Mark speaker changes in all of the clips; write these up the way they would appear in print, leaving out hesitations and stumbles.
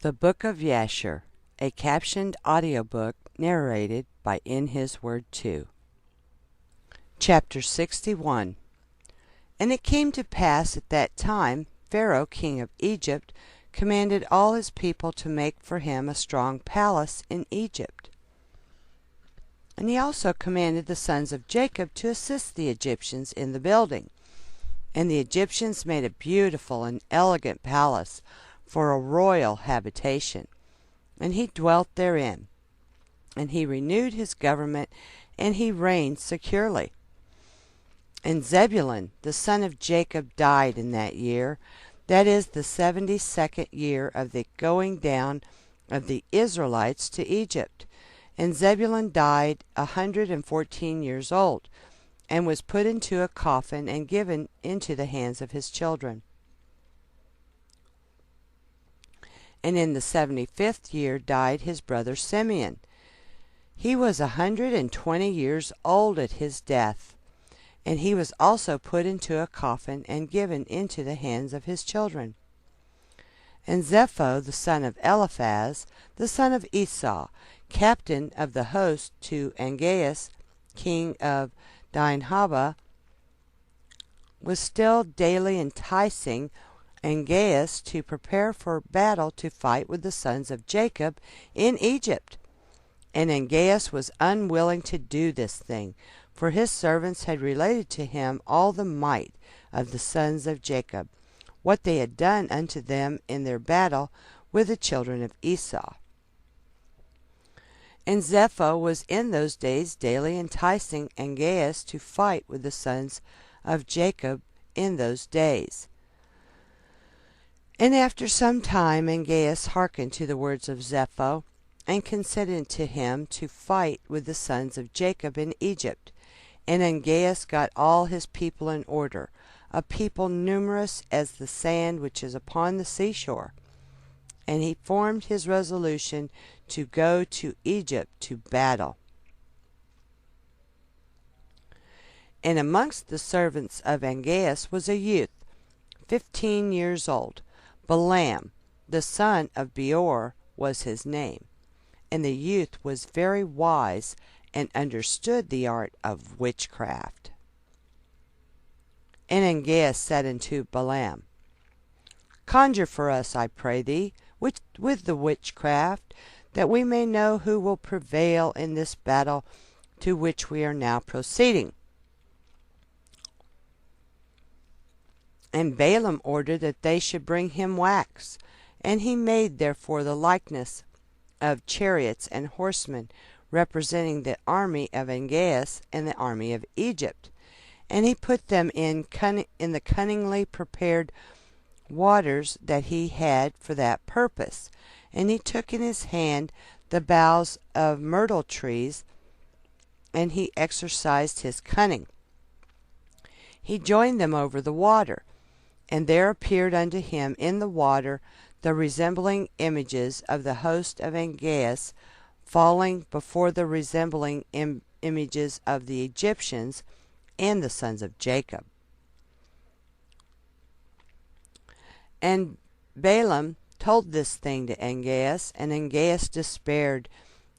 Speaker 1: The Book of Jasher, a captioned audiobook narrated by In His Word 2. Chapter 61. And it came to pass at that time, Pharaoh king of Egypt commanded all his people to make for him a strong palace in Egypt. And he also commanded the sons of Jacob to assist the Egyptians in the building. And the Egyptians made a beautiful and elegant palace for a royal habitation, and he dwelt therein. And he renewed his government, and he reigned securely. And Zebulun the son of Jacob died in that year, that is the 72nd year of the going down of the Israelites to Egypt. And Zebulun died 114 years old, and was put into a coffin and given into the hands of his children. And in the 75th year died his brother Simeon. He was 120 years old at his death, and he was also put into a coffin and given into the hands of his children. And Zepho the son of Eliphaz, the son of Esau, captain of the host to Angeas, king of Dinhabah, was still daily enticing Angeas to prepare for battle to fight with the sons of Jacob in Egypt. And Angeas was unwilling to do this thing, for his servants had related to him all the might of the sons of Jacob, what they had done unto them in their battle with the children of Esau. And Zepho was in those days daily enticing Angeas to fight with the sons of Jacob in those days. And after some time Angeas hearkened to the words of Zepho, and consented to him to fight with the sons of Jacob in Egypt. And Angeas got all his people in order, a people numerous as the sand which is upon the seashore. And he formed his resolution to go to Egypt to battle. And amongst the servants of Angeas was a youth, 15 years old. Balaam, the son of Beor, was his name. And the youth was very wise, and understood the art of witchcraft. And Angeas said unto Balaam, Conjure for us, I pray thee, with the witchcraft, that we may know who will prevail in this battle to which we are now proceeding. And Balaam ordered that they should bring him wax, and he made therefore the likeness of chariots and horsemen, representing the army of Angeas and the army of Egypt. And he put them in the cunningly prepared waters that he had for that purpose. And he took in his hand the boughs of myrtle trees, and he exercised his cunning. He joined them over the water, and there appeared unto him in the water the resembling images of the host of Angeas, falling before the resembling images of the Egyptians and the sons of Jacob. And Balaam told this thing to Angeas, and Angeas despaired,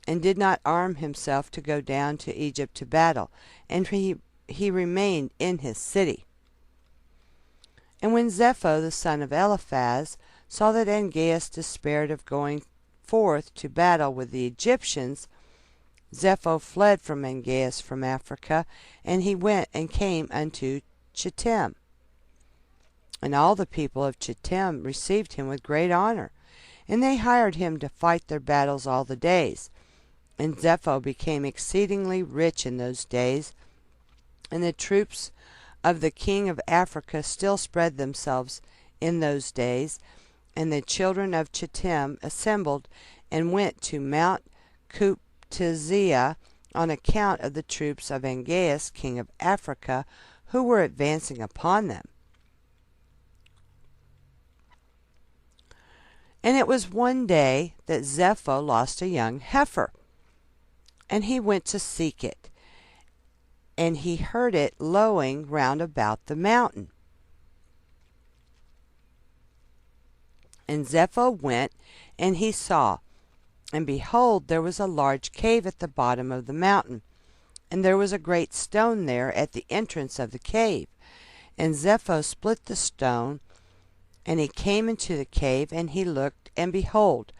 Speaker 1: and did not arm himself to go down to Egypt to battle, and he remained in his city. And when Zepho the son of Eliphaz saw that Angeas despaired of going forth to battle with the Egyptians, Zepho fled from Angeas from Africa, and he went and came unto Chittim. And all the people of Chittim received him with great honor, and they hired him to fight their battles all the days. And Zepho became exceedingly rich in those days, and the troops of the king of Africa still spread themselves in those days. And the children of Chittim assembled and went to Mount Kuptizia on account of the troops of Angeas, king of Africa, who were advancing upon them. And it was one day that Zepho lost a young heifer, and he went to seek it, and he heard it lowing round about the mountain. And Zepho went, and he saw, and behold, there was a large cave at the bottom of the mountain, and there was a great stone there at the entrance of the cave. And Zepho split the stone, and he came into the cave, and he looked, and behold,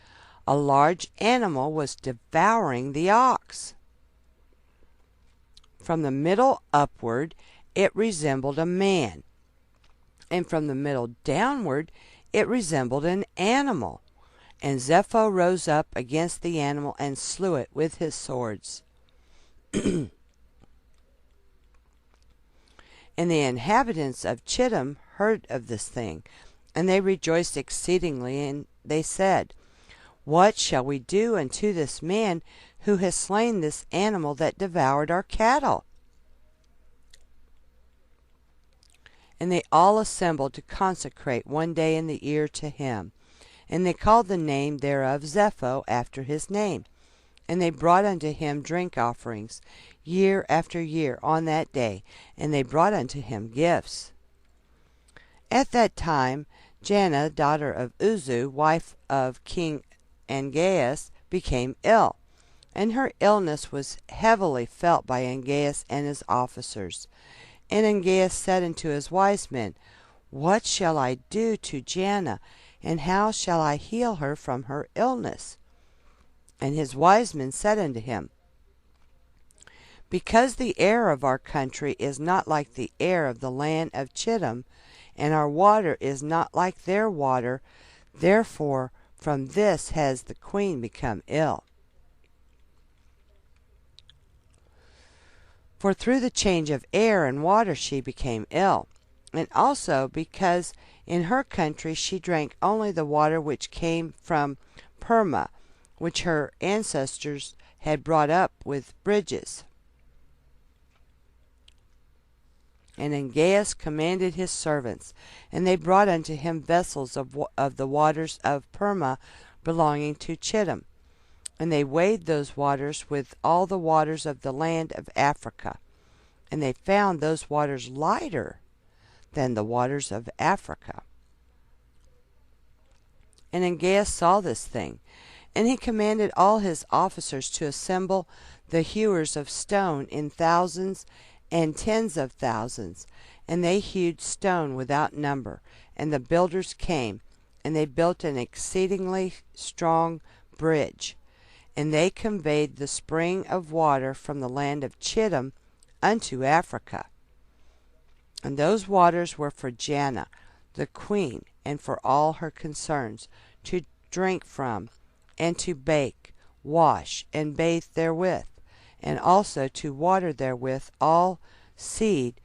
Speaker 1: a large animal was devouring the ox. From the middle upward it resembled a man, and from the middle downward it resembled an animal. And Zepho rose up against the animal and slew it with his swords. And the inhabitants of Chittim heard of this thing, and they rejoiced exceedingly, and they said, What shall we do unto this man who has slain this animal that devoured our cattle? And they all assembled to consecrate one day in the year to him. And they called the name thereof Zepho, after his name. And they brought unto him drink offerings year after year on that day, and they brought unto him gifts. At that time Janna, daughter of Uzu, wife of King Angeas, became ill, and her illness was heavily felt by Angeas and his officers. And Angeas said unto his wise men, What shall I do to Janna, and how shall I heal her from her illness? And his wise men said unto him, Because the air of our country is not like the air of the land of Chittim, and our water is not like their water, therefore from this has the queen become ill. For through the change of air and water she became ill, and also because in her country she drank only the water which came from Perma, which her ancestors had brought up with bridges. And Angeas commanded his servants, and they brought unto him vessels of the waters of Perma belonging to Chittim. And they weighed those waters with all the waters of the land of Africa. And they found those waters lighter than the waters of Africa. And Angeas saw this thing, and he commanded all his officers to assemble the hewers of stone in thousands and tens of thousands, and they hewed stone without number. And the builders came, and they built an exceedingly strong bridge. And they conveyed the spring of water from the land of Chittim unto Africa. And those waters were for Janna, the queen, and for all her concerns, to drink from, and to bake, wash, and bathe therewith, and also to water therewith all seed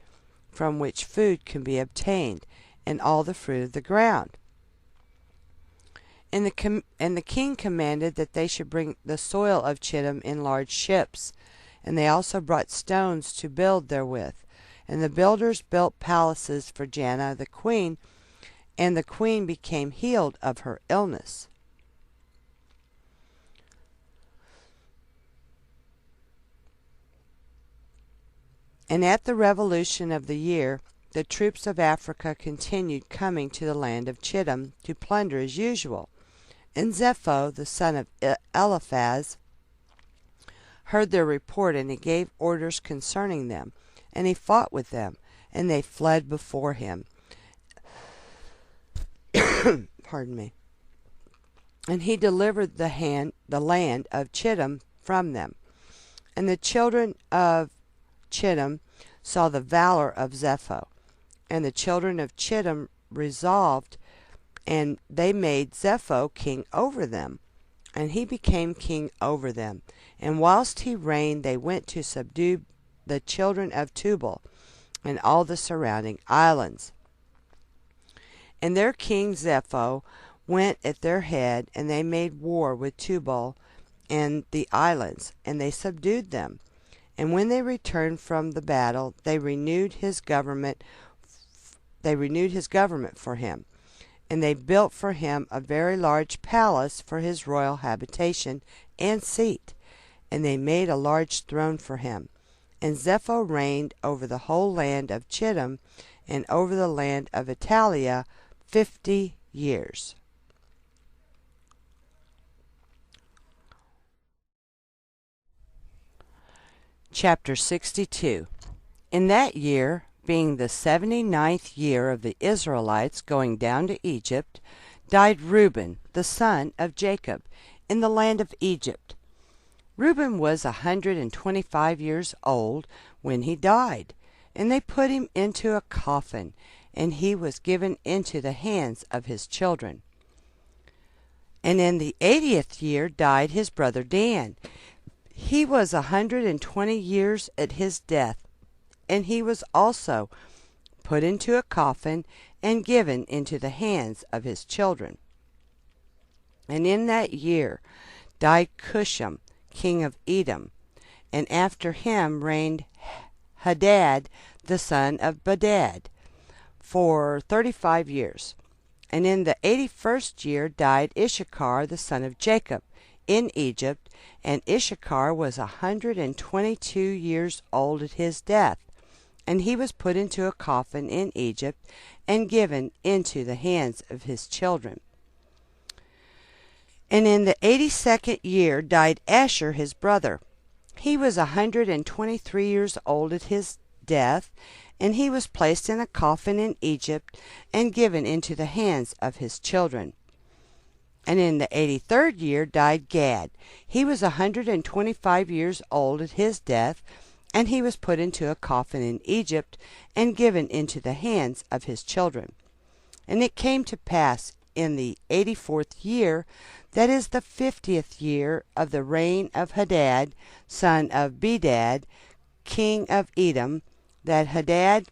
Speaker 1: from which food can be obtained, and all the fruit of the ground. And the king commanded that they should bring the soil of Chittim in large ships, and they also brought stones to build therewith. And the builders built palaces for Janna the queen, and the queen became healed of her illness. And at the revolution of the year, the troops of Africa continued coming to the land of Chittim to plunder as usual. And Zepho, the son of Eliphaz, heard their report, and he gave orders concerning them, and he fought with them, and they fled before him. Pardon me. And he delivered the land of Chittim from them. And the children of Chittim saw the valor of Zepho, and the children of Chittim resolved, and they made Zepho king over them, and he became king over them. And whilst he reigned, they went to subdue the children of Tubal and all the surrounding islands. And their king Zepho went at their head, and they made war with Tubal and the islands, and they subdued them. And when they returned from the battle, they renewed his government for him. And they built for him a very large palace for his royal habitation and seat. And they made a large throne for him. And Zepho reigned over the whole land of Chittim and over the land of Italia 50 years. Chapter 62. In that year, being the 79th year of the Israelites going down to Egypt, died Reuben, the son of Jacob, in the land of Egypt. Reuben was 125 years old when he died, and they put him into a coffin, and he was given into the hands of his children. And in the 80th year died his brother Dan. He was 120 years at his death, and he was also put into a coffin and given into the hands of his children. And in that year died Cusham, king of Edom, and after him reigned Hadad, the son of Bedad, for 35 years. And in the 81st year died Issachar, the son of Jacob, in Egypt, and Issachar was 122 years old at his death, and he was put into a coffin in Egypt and given into the hands of his children. And in the 82nd year died Asher his brother. He was 123 years old at his death, and he was placed in a coffin in Egypt and given into the hands of his children. And in the 83rd year died Gad. He was 125 years old at his death, and he was put into a coffin in Egypt and given into the hands of his children. And it came to pass in the 84th year, that is the 50th year of the reign of Hadad, son of Bedad, king of Edom, that Hadad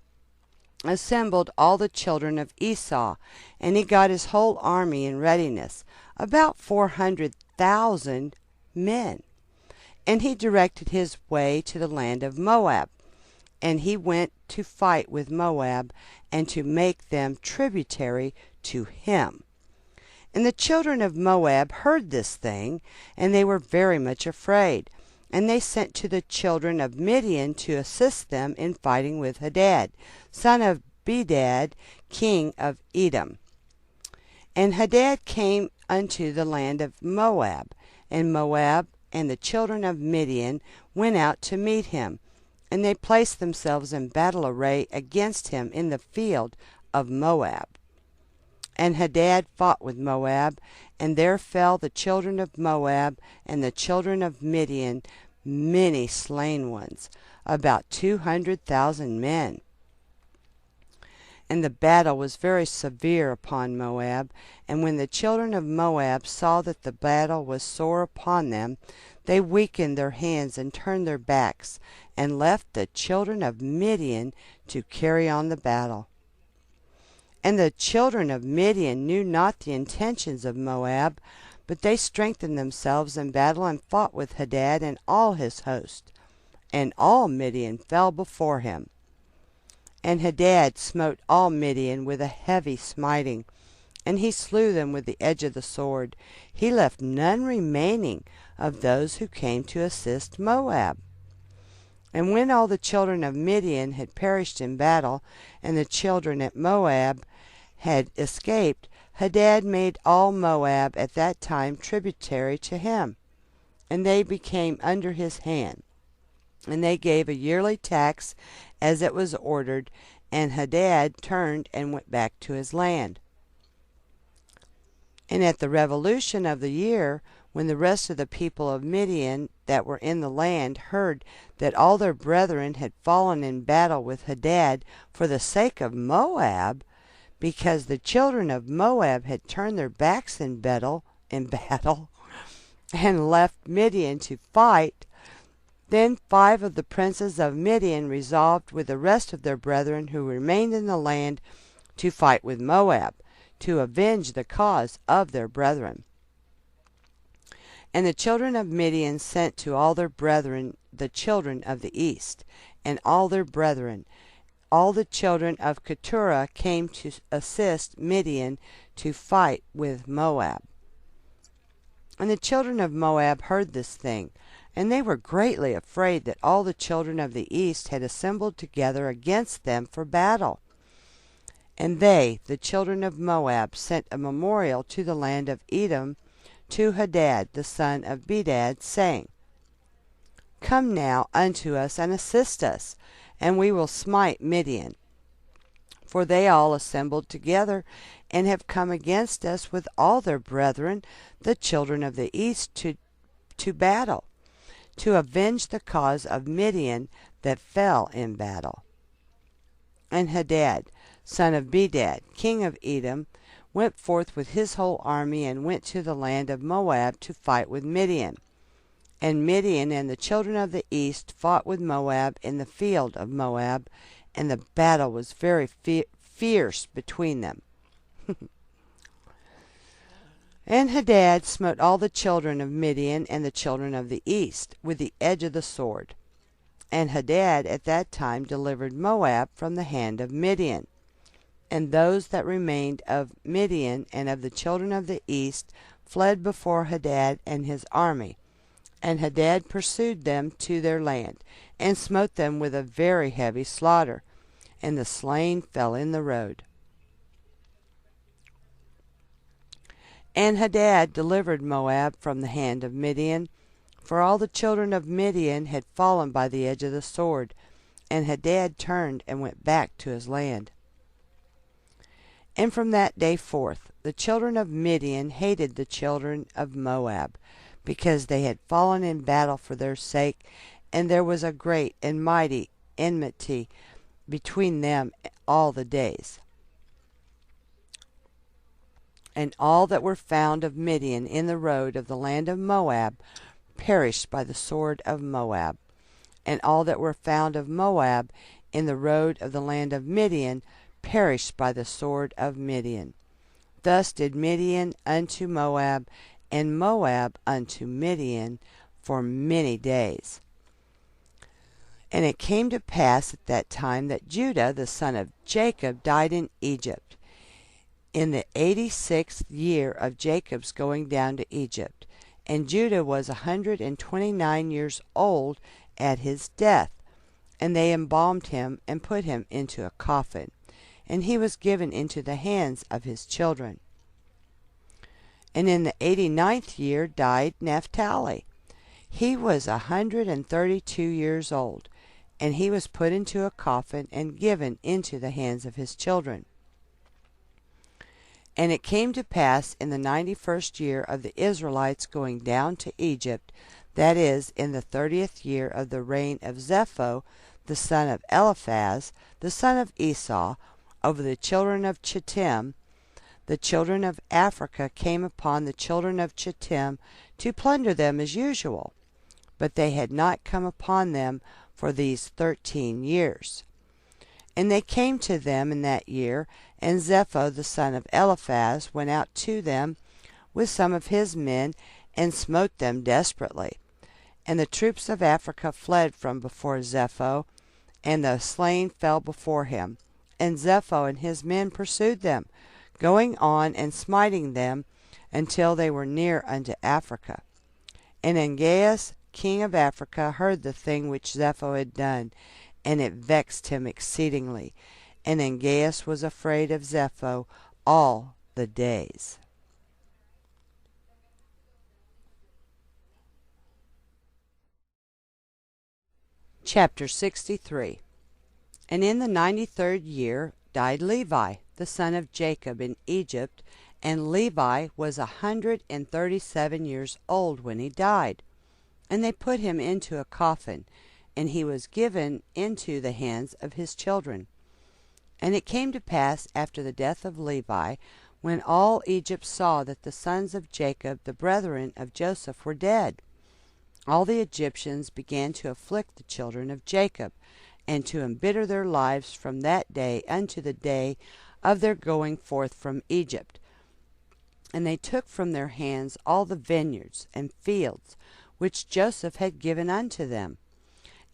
Speaker 1: assembled all the children of Esau, and he got his whole army in readiness, about 400,000 men. And he directed his way to the land of Moab, and he went to fight with Moab, and to make them tributary to him. And the children of Moab heard this thing, and they were very much afraid. And they sent to the children of Midian to assist them in fighting with Hadad, son of Bedad, king of Edom. And Hadad came unto the land of Moab, and Moab and the children of Midian went out to meet him, and they placed themselves in battle array against him in the field of Moab. And Hadad fought with Moab, and there fell the children of Moab and the children of Midian, many slain ones, about 200,000 men. And the battle was very severe upon Moab, and when the children of Moab saw that the battle was sore upon them, they weakened their hands and turned their backs, and left the children of Midian to carry on the battle. And the children of Midian knew not the intentions of Moab, but they strengthened themselves in battle and fought with Hadad and all his host. And all Midian fell before him. And Hadad smote all Midian with a heavy smiting, and he slew them with the edge of the sword. He left none remaining of those who came to assist Moab. And when all the children of Midian had perished in battle, and the children at Moab had escaped, Hadad made all Moab at that time tributary to him, and they became under his hand. And they gave a yearly tax as it was ordered, and Hadad turned and went back to his land. And at the revolution of the year, when the rest of the people of Midian that were in the land heard that all their brethren had fallen in battle with Hadad for the sake of Moab, because the children of Moab had turned their backs in battle, and left Midian to fight, then 5 of the princes of Midian resolved with the rest of their brethren who remained in the land to fight with Moab, to avenge the cause of their brethren. And the children of Midian sent to all their brethren, the children of the east, and all their brethren. All the children of Keturah came to assist Midian to fight with Moab. And the children of Moab heard this thing, and they were greatly afraid that all the children of the east had assembled together against them for battle. And they, the children of Moab, sent a memorial to the land of Edom to Hadad the son of Bedad, saying, Come now unto us, and assist us, and we will smite Midian. For they all assembled together, and have come against us with all their brethren, the children of the east, to battle, to avenge the cause of Midian that fell in battle. And Hadad, son of Bedad, king of Edom, went forth with his whole army, and went to the land of Moab to fight with Midian. And Midian and the children of the east fought with Moab in the field of Moab, and the battle was very fierce between them. And Hadad smote all the children of Midian and the children of the east with the edge of the sword. And Hadad at that time delivered Moab from the hand of Midian. And those that remained of Midian and of the children of the east fled before Hadad and his army. And Hadad pursued them to their land, and smote them with a very heavy slaughter, and the slain fell in the road. And Hadad delivered Moab from the hand of Midian, for all the children of Midian had fallen by the edge of the sword, and Hadad turned and went back to his land. And from that day forth the children of Midian hated the children of Moab, because they had fallen in battle for their sake, and there was a great and mighty enmity between them all the days. And all that were found of Midian in the road of the land of Moab perished by the sword of Moab. And all that were found of Moab in the road of the land of Midian perished by the sword of Midian. Thus did Midian unto Moab, and Moab unto Midian for many days. And it came to pass at that time that Judah the son of Jacob died in Egypt, in the 86th year of Jacob's going down to Egypt. And Judah was 129 years old at his death. And they embalmed him, and put him into a coffin. And he was given into the hands of his children. And in the 89th year died Naphtali. He was 132 years old, and he was put into a coffin, and given into the hands of his children. And it came to pass in the 91st year of the Israelites going down to Egypt, that is, in the 30th year of the reign of Zepho, the son of Eliphaz, the son of Esau, over the children of Chittim, the children of Africa came upon the children of Chittim to plunder them as usual, but they had not come upon them for these 13 years. And they came to them in that year, and Zepho the son of Eliphaz went out to them with some of his men, and smote them desperately. And the troops of Africa fled from before Zepho, and the slain fell before him. And Zepho and his men pursued them, going on and smiting them until they were near unto Africa. And Angeas king of Africa heard the thing which Zepho had done, and it vexed him exceedingly. And Angeas was afraid of Zepho all the days. Chapter 63. And in the 93rd year died Levi, the son of Jacob, in Egypt, and Levi was 137 years old when he died. And they put him into a coffin, and he was given into the hands of his children. And it came to pass after the death of Levi, when all Egypt saw that the sons of Jacob, the brethren of Joseph, were dead, all the Egyptians began to afflict the children of Jacob, and to embitter their lives from that day unto the day of their going forth from Egypt. And they took from their hands all the vineyards and fields which Joseph had given unto them,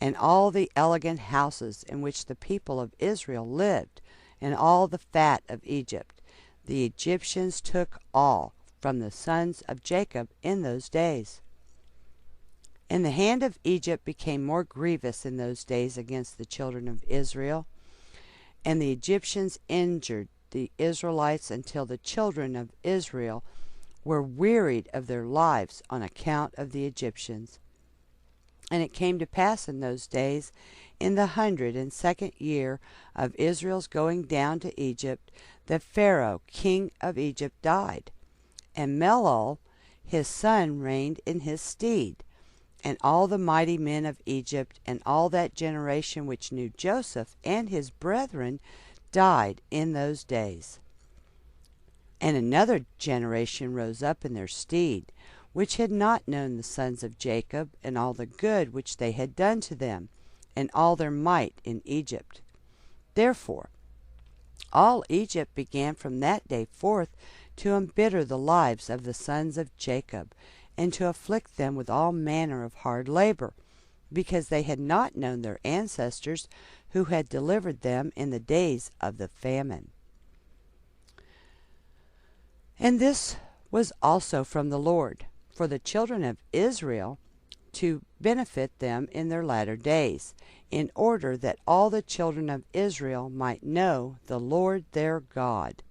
Speaker 1: and all the elegant houses in which the people of Israel lived, and all the fat of Egypt. The Egyptians took all from the sons of Jacob in those days. And the hand of Egypt became more grievous in those days against the children of Israel, and the Egyptians injured the Israelites until the children of Israel were wearied of their lives on account of the Egyptians. And it came to pass in those days, in the 102nd year of Israel's going down to Egypt, that Pharaoh king of Egypt died, and Melol his son reigned in his stead. And all the mighty men of Egypt, and all that generation which knew Joseph and his brethren, died in those days. And another generation rose up in their stead, which had not known the sons of Jacob, and all the good which they had done to them, and all their might in Egypt. Therefore all Egypt began from that day forth to embitter the lives of the sons of Jacob, and to afflict them with all manner of hard labor, because they had not known their ancestors who had delivered them in the days of the famine. And this was also from the Lord, for the children of Israel, to benefit them in their latter days, in order that all the children of Israel might know the Lord their God,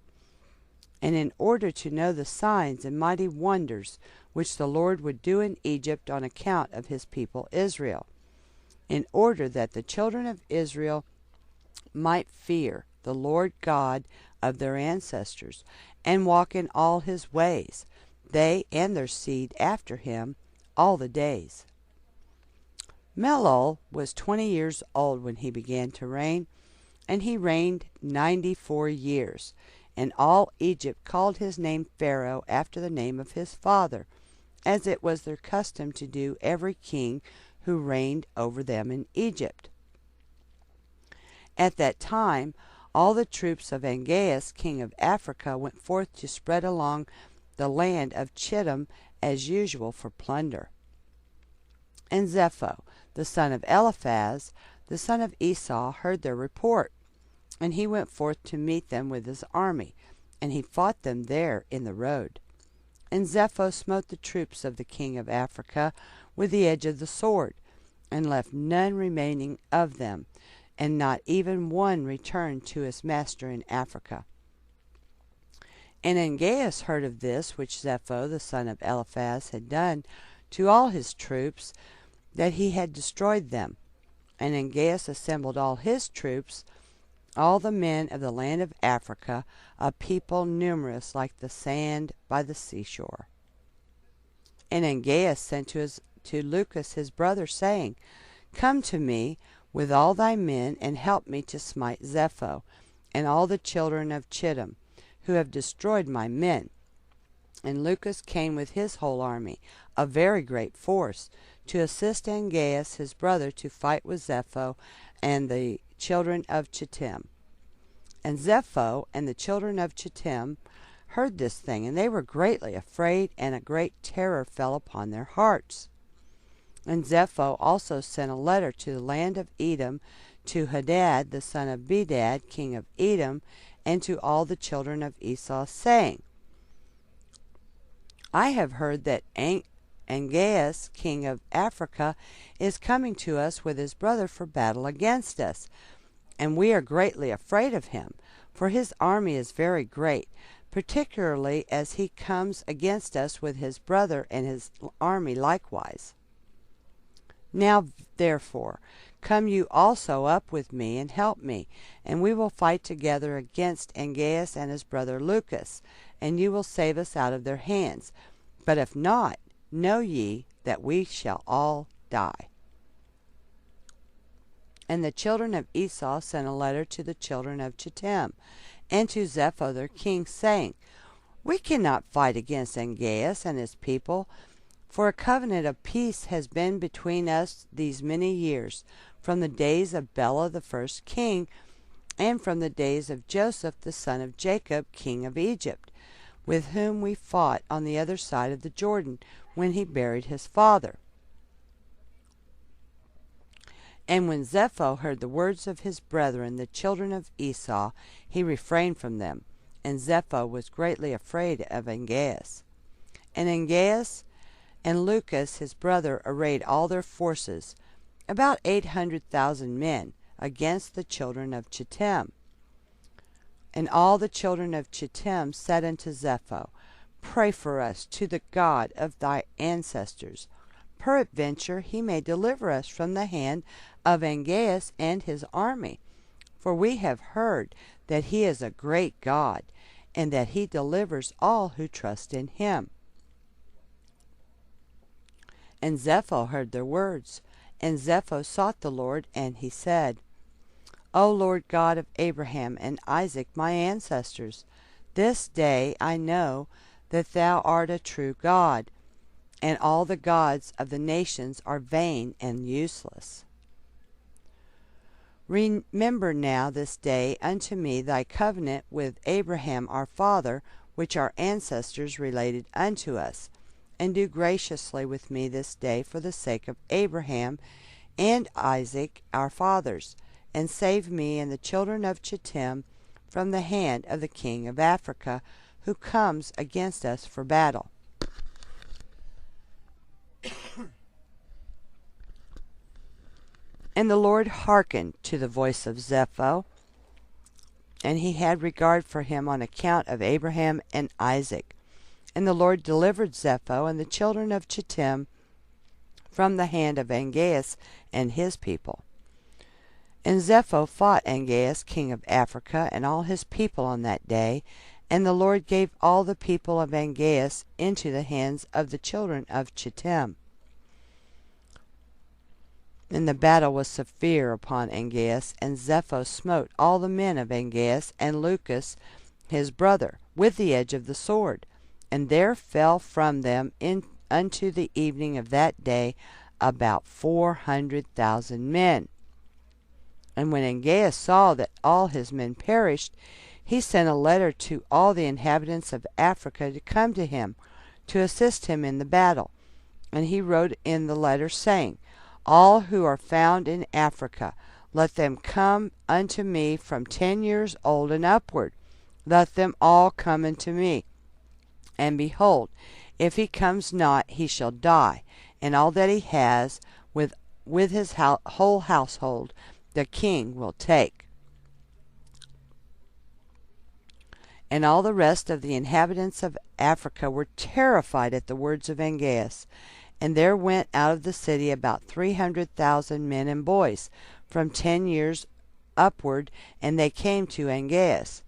Speaker 1: and in order to know the signs and mighty wonders which the Lord would do in Egypt on account of his people Israel, in order that the children of Israel might fear the Lord God of their ancestors, and walk in all his ways, they and their seed after him, all the days. Melol was 20 years old when he began to reign, and he reigned 94 years. And all Egypt called his name Pharaoh after the name of his father, as it was their custom to do every king who reigned over them in Egypt. At that time all the troops of Angeas king of Africa went forth to spread along the land of Chittim as usual for plunder. And Zepho the son of Eliphaz the son of Esau heard their report, and he went forth to meet them with his army, and he fought them there in the road. And Zepho smote the troops of the king of Africa with the edge of the sword, and left none remaining of them, and not even one returned to his master in Africa. And Angeas heard of this which Zepho the son of Eliphaz had done to all his troops, that he had destroyed them. And Angeas assembled all his troops, all the men of the land of Africa, a people numerous like the sand by the seashore. And Angeas sent to Lucas his brother, saying, Come to me with all thy men, and help me to smite Zepho, and all the children of Chittim, who have destroyed my men. And Lucas came with his whole army, a very great force, to assist Angeas his brother to fight with Zepho and the children of Chittim. And Zepho and the children of Chittim heard this thing, and they were greatly afraid, and a great terror fell upon their hearts. And Zepho also sent a letter to the land of Edom, to Hadad the son of Bedad king of Edom, and to all the children of Esau, saying, I have heard that Angeas king of Africa is coming to us with his brother for battle against us, and we are greatly afraid of him, for his army is very great, particularly as he comes against us with his brother and his army likewise. Now therefore come you also up with me, and help me, and we will fight together against Angeas and his brother Lucas, and you will save us out of their hands. But if not, know ye that we shall all die. And the children of Esau sent a letter to the children of Chittim, and to Zepho their king, saying, We cannot fight against Angeas and his people, for a covenant of peace has been between us these many years, from the days of Bela the first king, and from the days of Joseph the son of Jacob king of Egypt, with whom we fought on the other side of the Jordan, when he buried his father. And when Zepho heard the words of his brethren, the children of Esau, he refrained from them, and Zepho was greatly afraid of Angeas. And Angeas and Lucas his brother arrayed all their forces, about 800,000 men, against the children of Chittim. And all the children of Chittim said unto Zepho, Pray for us to the God of thy ancestors. peradventure he may deliver us from the hand of Angeas and his army. For we have heard that he is a great God, and that he delivers all who trust in him. And Zepho heard their words. And Zepho sought the Lord, and he said, O Lord God of Abraham and Isaac my ancestors, this day I know that thou art a true God, and all the gods of the nations are vain and useless. Remember now this day unto me thy covenant with Abraham our father, which our ancestors related unto us, and do graciously with me this day for the sake of Abraham and Isaac our fathers, and save me and the children of Chittim from the hand of the king of Africa, who comes against us for battle. And the Lord hearkened to the voice of Zepho, and he had regard for him on account of Abraham and Isaac. And the Lord delivered Zepho and the children of Chittim from the hand of Angeas and his people. And Zepho fought Angeas king of Africa and all his people on that day, and the Lord gave all the people of Angeas into the hands of the children of Chittim. And the battle was severe upon Angeas, and Zepho smote all the men of Angeas and Lucas his brother with the edge of the sword. And there fell from them unto the evening of that day about 400,000 men. And when Angeas saw that all his men perished, he sent a letter to all the inhabitants of Africa to come to him, to assist him in the battle. And he wrote in the letter, saying, All who are found in Africa, let them come unto me from 10 years old and upward. Let them all come unto me. And behold, if he comes not, he shall die, and all that he has, with his whole household, the king will take. And all the rest of the inhabitants of Africa were terrified at the words of Angeas. And there went out of the city about 300,000 men and boys, from 10 years upward, and they came to Angeas.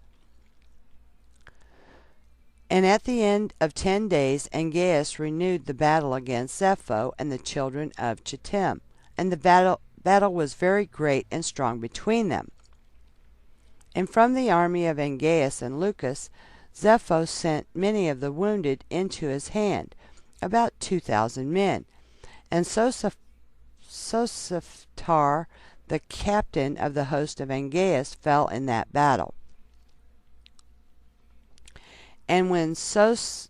Speaker 1: And at the end of 10 days Angeas renewed the battle against Zepho and the children of Chittim, and the battle was very great and strong between them. And from the army of Angeas and Lucas, Zepho sent many of the wounded into his hand, about 2,000 men. And Sosiptar, the captain of the host of Angeas, fell in that battle. And when Sosiptar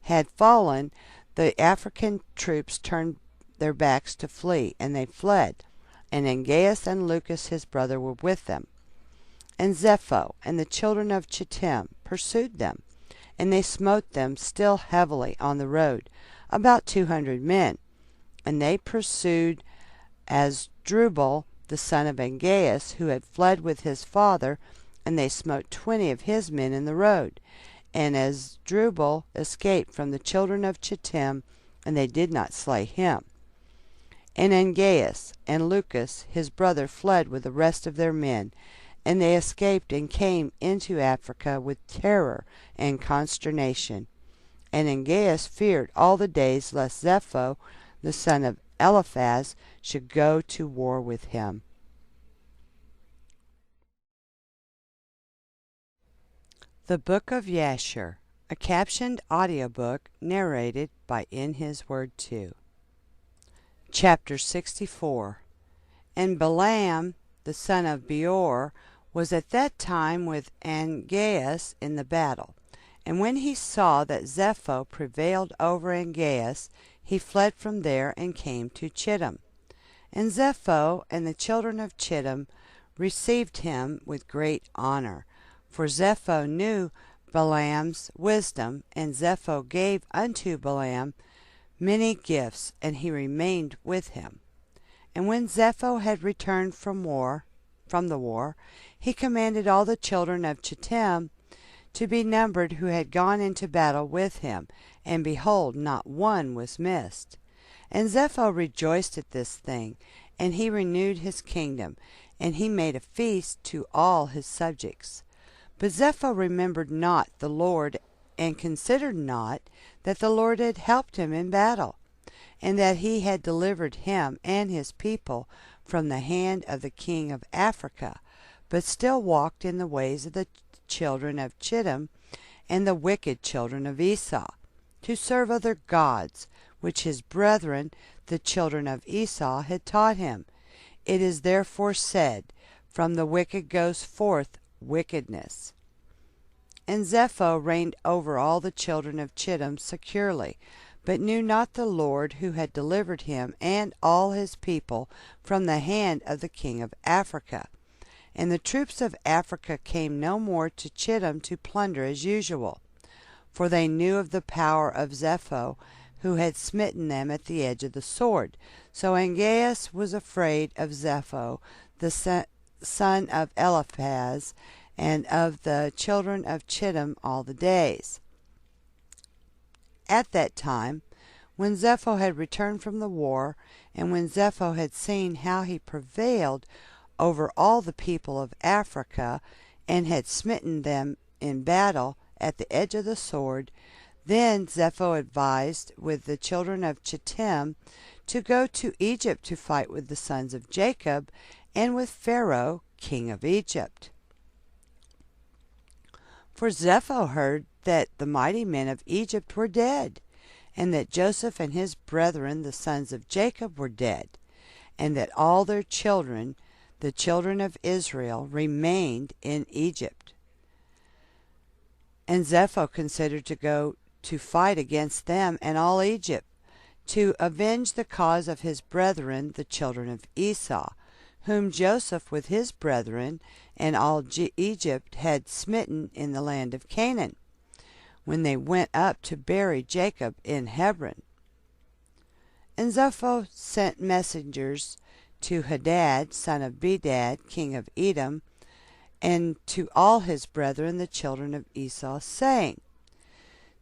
Speaker 1: had fallen, the African troops turned their backs to flee, and they fled. And Angeas and Lucas his brother were with them. And Zepho and the children of Chittim pursued them, and they smote them still heavily on the road, about 200 men. And they pursued Asdrubal the son of Angeas, who had fled with his father, and they smote 20 of his men in the road. And Asdrubal escaped from the children of Chittim, and they did not slay him. And Angeas and Lucas his brother fled with the rest of their men, and they escaped and came into Africa with terror and consternation. And Angeas feared all the days lest Zepho the son of Eliphaz should go to war with him. The Book of Jasher, a captioned audiobook narrated by In His Word 2. Chapter 64. And Balaam the son of Beor was at that time with Angeas in the battle. And when he saw that Zepho prevailed over Angeas, he fled from there and came to Chittim. And Zepho and the children of Chittim received him with great honor. For Zepho knew Balaam's wisdom, and Zepho gave unto Balaam many gifts, and he remained with him. And when Zepho had returned from the war, he commanded all the children of Chittim to be numbered who had gone into battle with him, and behold, not one was missed. And Zepho rejoiced at this thing, and he renewed his kingdom, and he made a feast to all his subjects. But Zepho remembered not the Lord, and considered not that the Lord had helped him in battle, and that he had delivered him and his people from the hand of the king of Africa, but still walked in the ways of the children of Chittim and the wicked children of Esau, to serve other gods, which his brethren, the children of Esau, had taught him. It is therefore said, From the wicked goes forth wickedness. And Zepho reigned over all the children of Chittim securely, but knew not the Lord, who had delivered him and all his people from the hand of the king of Africa. And the troops of Africa came no more to Chittim to plunder as usual, for they knew of the power of Zepho, who had smitten them at the edge of the sword. So Angeas was afraid of Zepho, the son of Eliphaz, and of the children of Chittim all the days. At that time, when Zepho had returned from the war, and when Zepho had seen how he prevailed over all the people of Africa, and had smitten them in battle at the edge of the sword, then Zepho advised with the children of Chittim to go to Egypt to fight with the sons of Jacob, and with Pharaoh, king of Egypt. For Zepho heard that the mighty men of Egypt were dead, and that Joseph and his brethren, the sons of Jacob, were dead, and that all their children, the children of Israel, remained in Egypt. And Zepho considered to go to fight against them and all Egypt, to avenge the cause of his brethren, the children of Esau, whom Joseph with his brethren and all Egypt had smitten in the land of Canaan, when they went up to bury Jacob in Hebron. And Zepho sent messengers to Hadad, son of Bedad, king of Edom, and to all his brethren, the children of Esau, saying,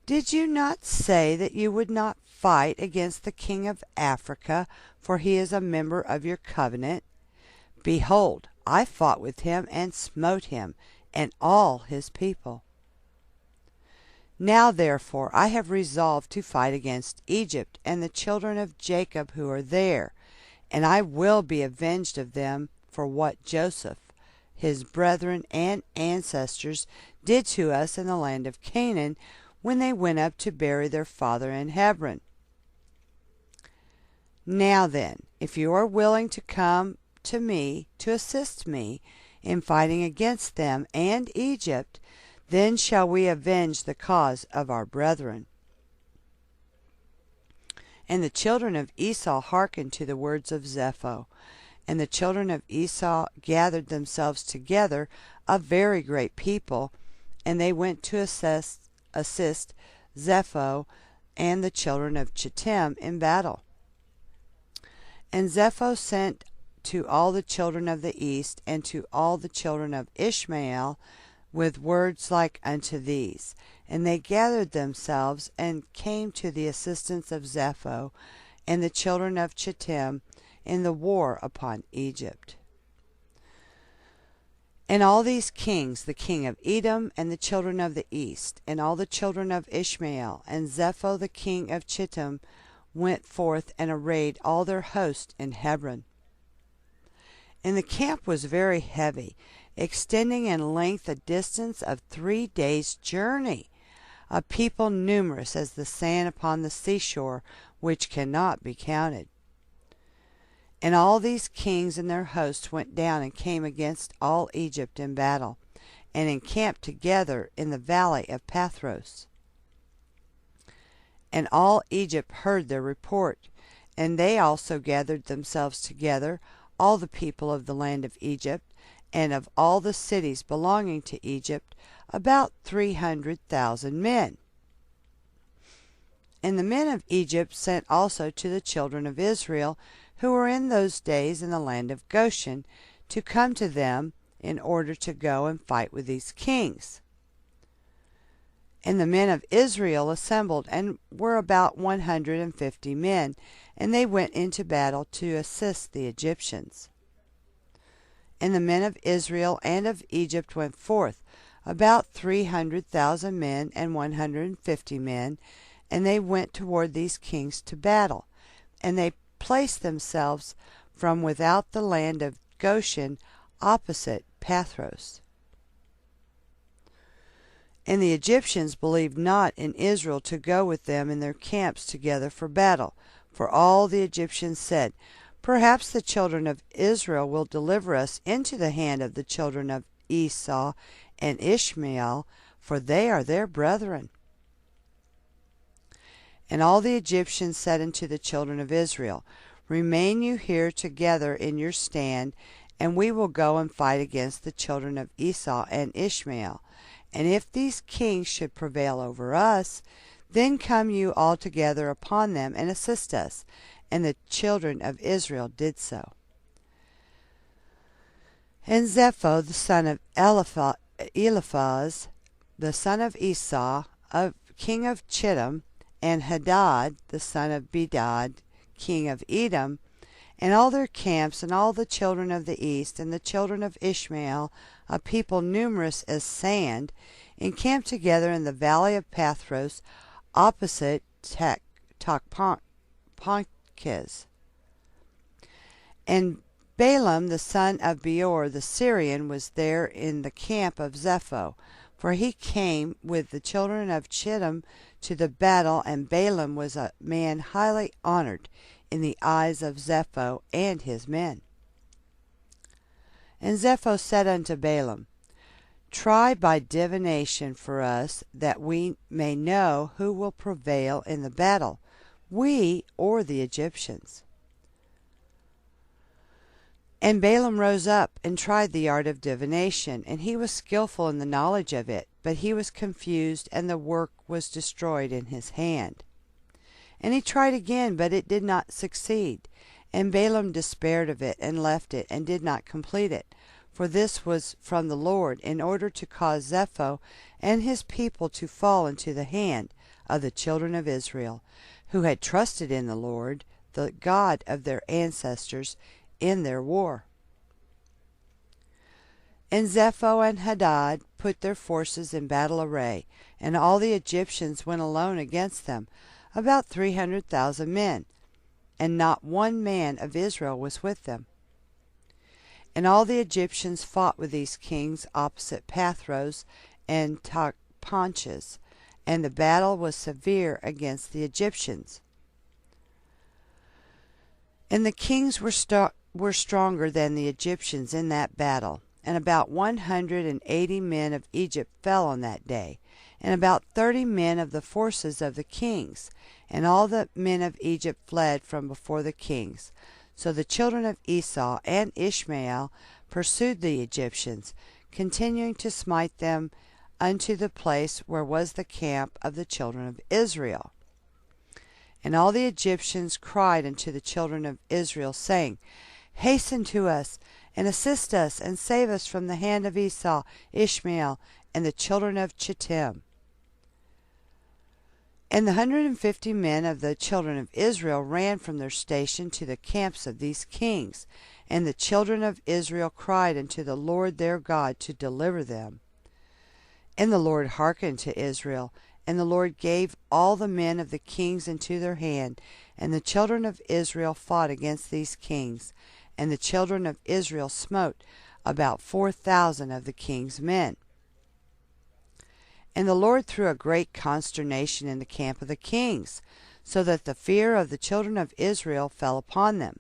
Speaker 1: Did you not say that you would not fight against the king of Africa, for he is a member of your covenant? Behold, I fought with him and smote him, and all his people. Now therefore I have resolved to fight against Egypt and the children of Jacob who are there, and I will be avenged of them for what Joseph, his brethren and ancestors, did to us in the land of Canaan, when they went up to bury their father in Hebron. Now then, if you are willing to come to me to assist me in fighting against them and Egypt, then shall we avenge the cause of our brethren. And the children of Esau hearkened to the words of Zepho. And the children of Esau gathered themselves together, a very great people, and they went to assist Zepho and the children of Chittim in battle. And Zepho sent to all the children of the east, and to all the children of Ishmael, with words like unto these. And they gathered themselves, and came to the assistance of Zepho and the children of Chittim in the war upon Egypt. And all these kings, the king of Edom, and the children of the east, and all the children of Ishmael, and Zepho the king of Chittim, went forth and arrayed all their host in Hebron. And the camp was very heavy, extending in length a distance of 3 days' journey, a people numerous as the sand upon the seashore, which cannot be counted. And all these kings and their hosts went down and came against all Egypt in battle, and encamped together in the valley of Pathros. And all Egypt heard their report, and they also gathered themselves together, all the people of the land of Egypt, and of all the cities belonging to Egypt, about 300,000 men. And the men of Egypt sent also to the children of Israel, who were in those days in the land of Goshen, to come to them in order to go and fight with these kings. And the men of Israel assembled, and were about 150 men, and they went into battle to assist the Egyptians. And the men of Israel and of Egypt went forth, about 300,000 men and 150 men, and they went toward these kings to battle. And they placed themselves from without the land of Goshen opposite Pathros. And the Egyptians believed not in Israel to go with them in their camps together for battle. For all the Egyptians said, Perhaps the children of Israel will deliver us into the hand of the children of Esau and Ishmael, for they are their brethren. And all the Egyptians said unto the children of Israel, Remain you here together in your stand, and we will go and fight against the children of Esau and Ishmael. And if these kings should prevail over us, then come you all together upon them and assist us. And the children of Israel did so. And Zepho the son of Eliphaz, the son of Esau, king of Chittim, and Hadad the son of Bedad, king of Edom, and all their camps, and all the children of the east, and the children of Ishmael, a people numerous as sand, encamped together in the valley of Pathros, opposite Tachpanches. And Balaam the son of Beor the Syrian was there in the camp of Zepho, for he came with the children of Chittim to the battle, and Balaam was a man highly honored in the eyes of Zepho and his men. And Zepho said unto Balaam, Try by divination for us, that we may know who will prevail in the battle, we or the Egyptians. And Balaam rose up and tried the art of divination, and he was skillful in the knowledge of it, but he was confused, and the work was destroyed in his hand. And he tried again, but it did not succeed. And Balaam despaired of it, and left it, and did not complete it. For this was from the Lord, in order to cause Zepho and his people to fall into the hand of the children of Israel, who had trusted in the Lord, the God of their ancestors, in their war. And Zepho and Hadad put their forces in battle array, and all the Egyptians went alone against them, about 300,000 men, and not one man of Israel was with them. And all the Egyptians fought with these kings opposite Pathros and Tachpanches, and the battle was severe against the Egyptians. And the kings were stronger than the Egyptians in that battle, and about 180 men of Egypt fell on that day, and about 30 men of the forces of the kings, and all the men of Egypt fled from before the kings. So the children of Esau and Ishmael pursued the Egyptians, continuing to smite them unto the place where was the camp of the children of Israel. And all the Egyptians cried unto the children of Israel, saying, Hasten to us, and assist us, and save us from the hand of Esau, Ishmael, and the children of Chittim. And the 150 men of the children of Israel ran from their station to the camps of these kings, and the children of Israel cried unto the Lord their God to deliver them. And the Lord hearkened to Israel, and the Lord gave all the men of the kings into their hand, and the children of Israel fought against these kings, and the children of Israel smote about 4,000 of the king's men. And the Lord threw a great consternation in the camp of the kings, so that the fear of the children of Israel fell upon them.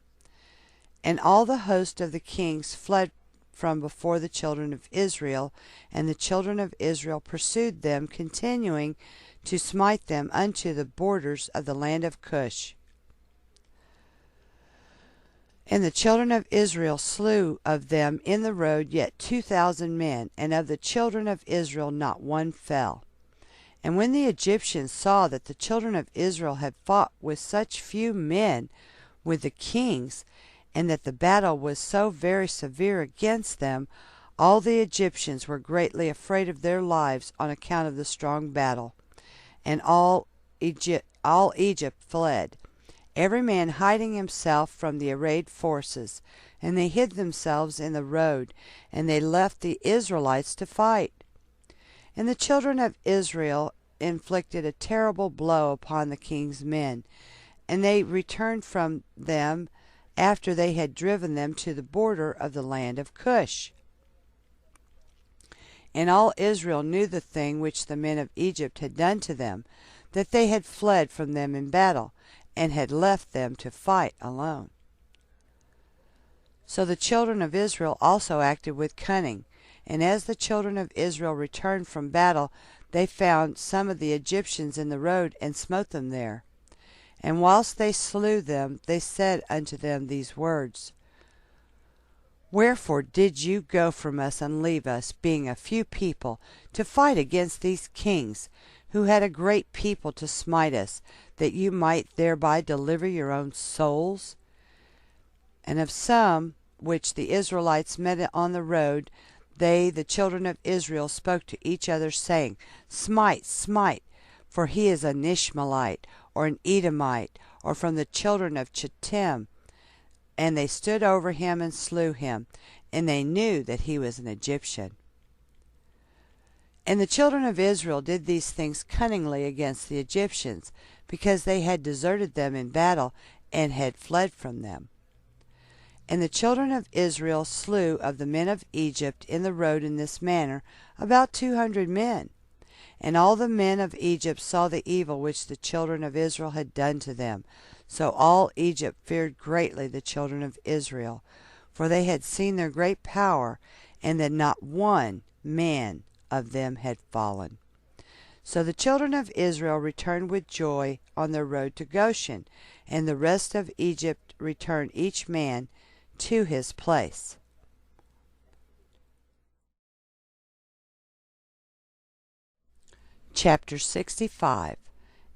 Speaker 1: And all the host of the kings fled from before the children of Israel, and the children of Israel pursued them, continuing to smite them unto the borders of the land of Cush. And the children of Israel slew of them in the road yet 2,000 men, and of the children of Israel not one fell. And when the Egyptians saw that the children of Israel had fought with such few men with the kings, and that the battle was so very severe against them, All the Egyptians were greatly afraid of their lives on account of the strong battle, and all Egypt fled, every man hiding himself from the arrayed forces, and they hid themselves in the road, and they left the Israelites to fight. And the children of Israel inflicted a terrible blow upon the king's men, and they returned from them after they had driven them to the border of the land of Cush. And all Israel knew the thing which the men of Egypt had done to them, that they had fled from them in battle, and had left them to fight alone. So the children of Israel also acted with cunning, and as the children of Israel returned from battle, they found some of the Egyptians in the road, and smote them there. And whilst they slew them, they said unto them these words, Wherefore did you go from us and leave us, being a few people, to fight against these kings, who had a great people to smite us, that you might thereby deliver your own souls? And of some which the Israelites met on the road, they, the children of Israel, spoke to each other, saying, Smite, smite, for he is an Ishmaelite, or an Edomite, or from the children of Chittim. And they stood over him and slew him, and they knew that he was an Egyptian. And the children of Israel did these things cunningly against the Egyptians, because they had deserted them in battle, and had fled from them. And the children of Israel slew of the men of Egypt in the road in this manner about 200 men. And all the men of Egypt saw the evil which the children of Israel had done to them. So all Egypt feared greatly the children of Israel, for they had seen their great power, and that not one man of them had fallen. So the children of Israel returned with joy on their road to Goshen, and the rest of Egypt returned each man to his place. Chapter 65.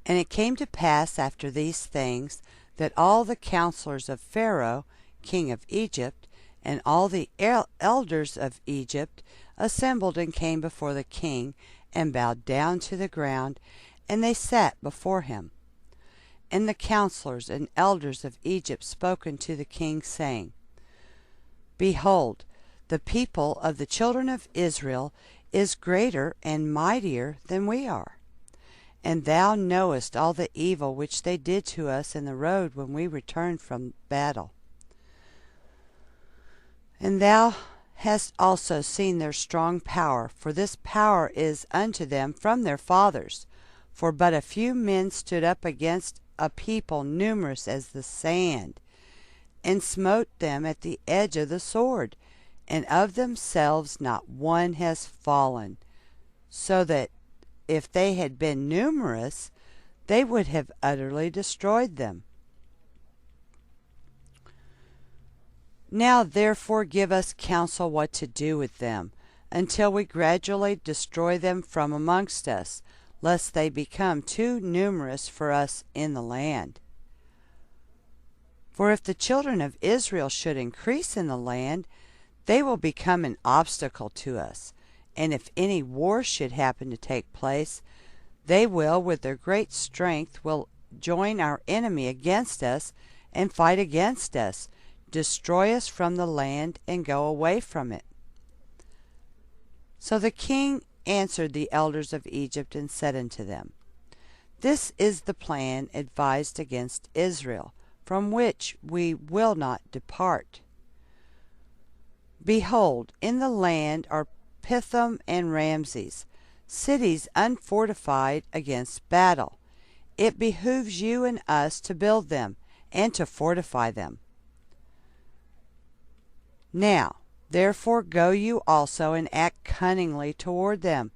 Speaker 1: And it came to pass after these things, that all the counselors of Pharaoh, king of Egypt, and all the elders of Egypt assembled and came before the king, and bowed down to the ground, and they sat before him. And the counselors and elders of Egypt spoke unto the king, saying, Behold, the people of the children of Israel is greater and mightier than we are. And thou knowest all the evil which they did to us in the road when we returned from battle. And thou hast also seen their strong power, for this power is unto them from their fathers. For but a few men stood up against a people numerous as the sand, and smote them at the edge of the sword, and of themselves not one has fallen, so that if they had been numerous, they would have utterly destroyed them. Now therefore give us counsel what to do with them, until we gradually destroy them from amongst us, lest they become too numerous for us in the land. For if the children of Israel should increase in the land, they will become an obstacle to us. And if any war should happen to take place, they will, with their great strength, will join our enemy against us, and fight against us, destroy us from the land, and go away from it. So the king answered the elders of Egypt, and said unto them, This is the plan advised against Israel, from which we will not depart. Behold, in the land are Pithom and Ramses, cities unfortified against battle. It behooves you and us to build them, and to fortify them. Now, therefore go you also, and act cunningly toward them,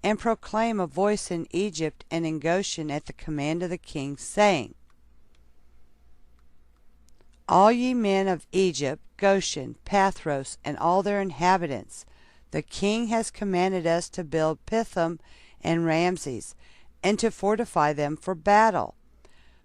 Speaker 1: and proclaim a voice in Egypt and in Goshen at the command of the king, saying, All ye men of Egypt, Goshen, Pathros, and all their inhabitants, the king has commanded us to build Pithom and Ramses, and to fortify them for battle.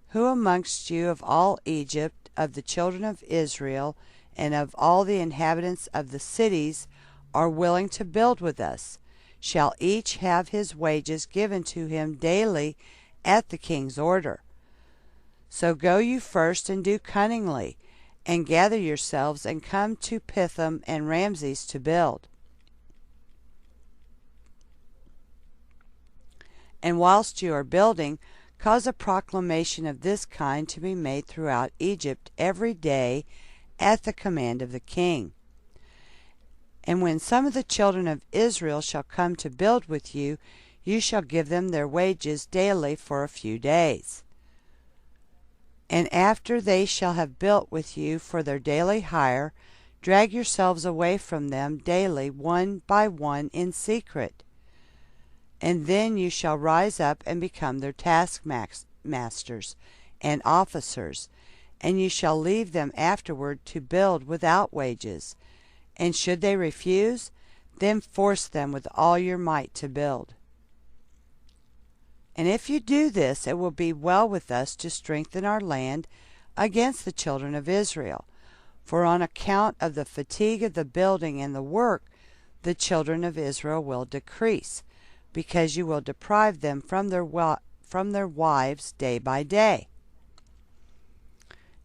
Speaker 1: Who amongst you of all Egypt, of the children of Israel, and of all the inhabitants of the cities, are willing to build with us, shall each have his wages given to him daily at the king's order. So go you first and do cunningly, and gather yourselves and come to Pithom and Ramses to build. And whilst you are building, cause a proclamation of this kind to be made throughout Egypt every day at the command of the king. And when some of the children of Israel shall come to build with you, you shall give them their wages daily for a few days. And after they shall have built with you for their daily hire, drag yourselves away from them daily one by one in secret. And then you shall rise up and become their taskmasters and officers, and you shall leave them afterward to build without wages. And should they refuse, then force them with all your might to build. And if you do this, it will be well with us to strengthen our land against the children of Israel. For on account of the fatigue of the building and the work, the children of Israel will decrease, because you will deprive them from their wives day by day.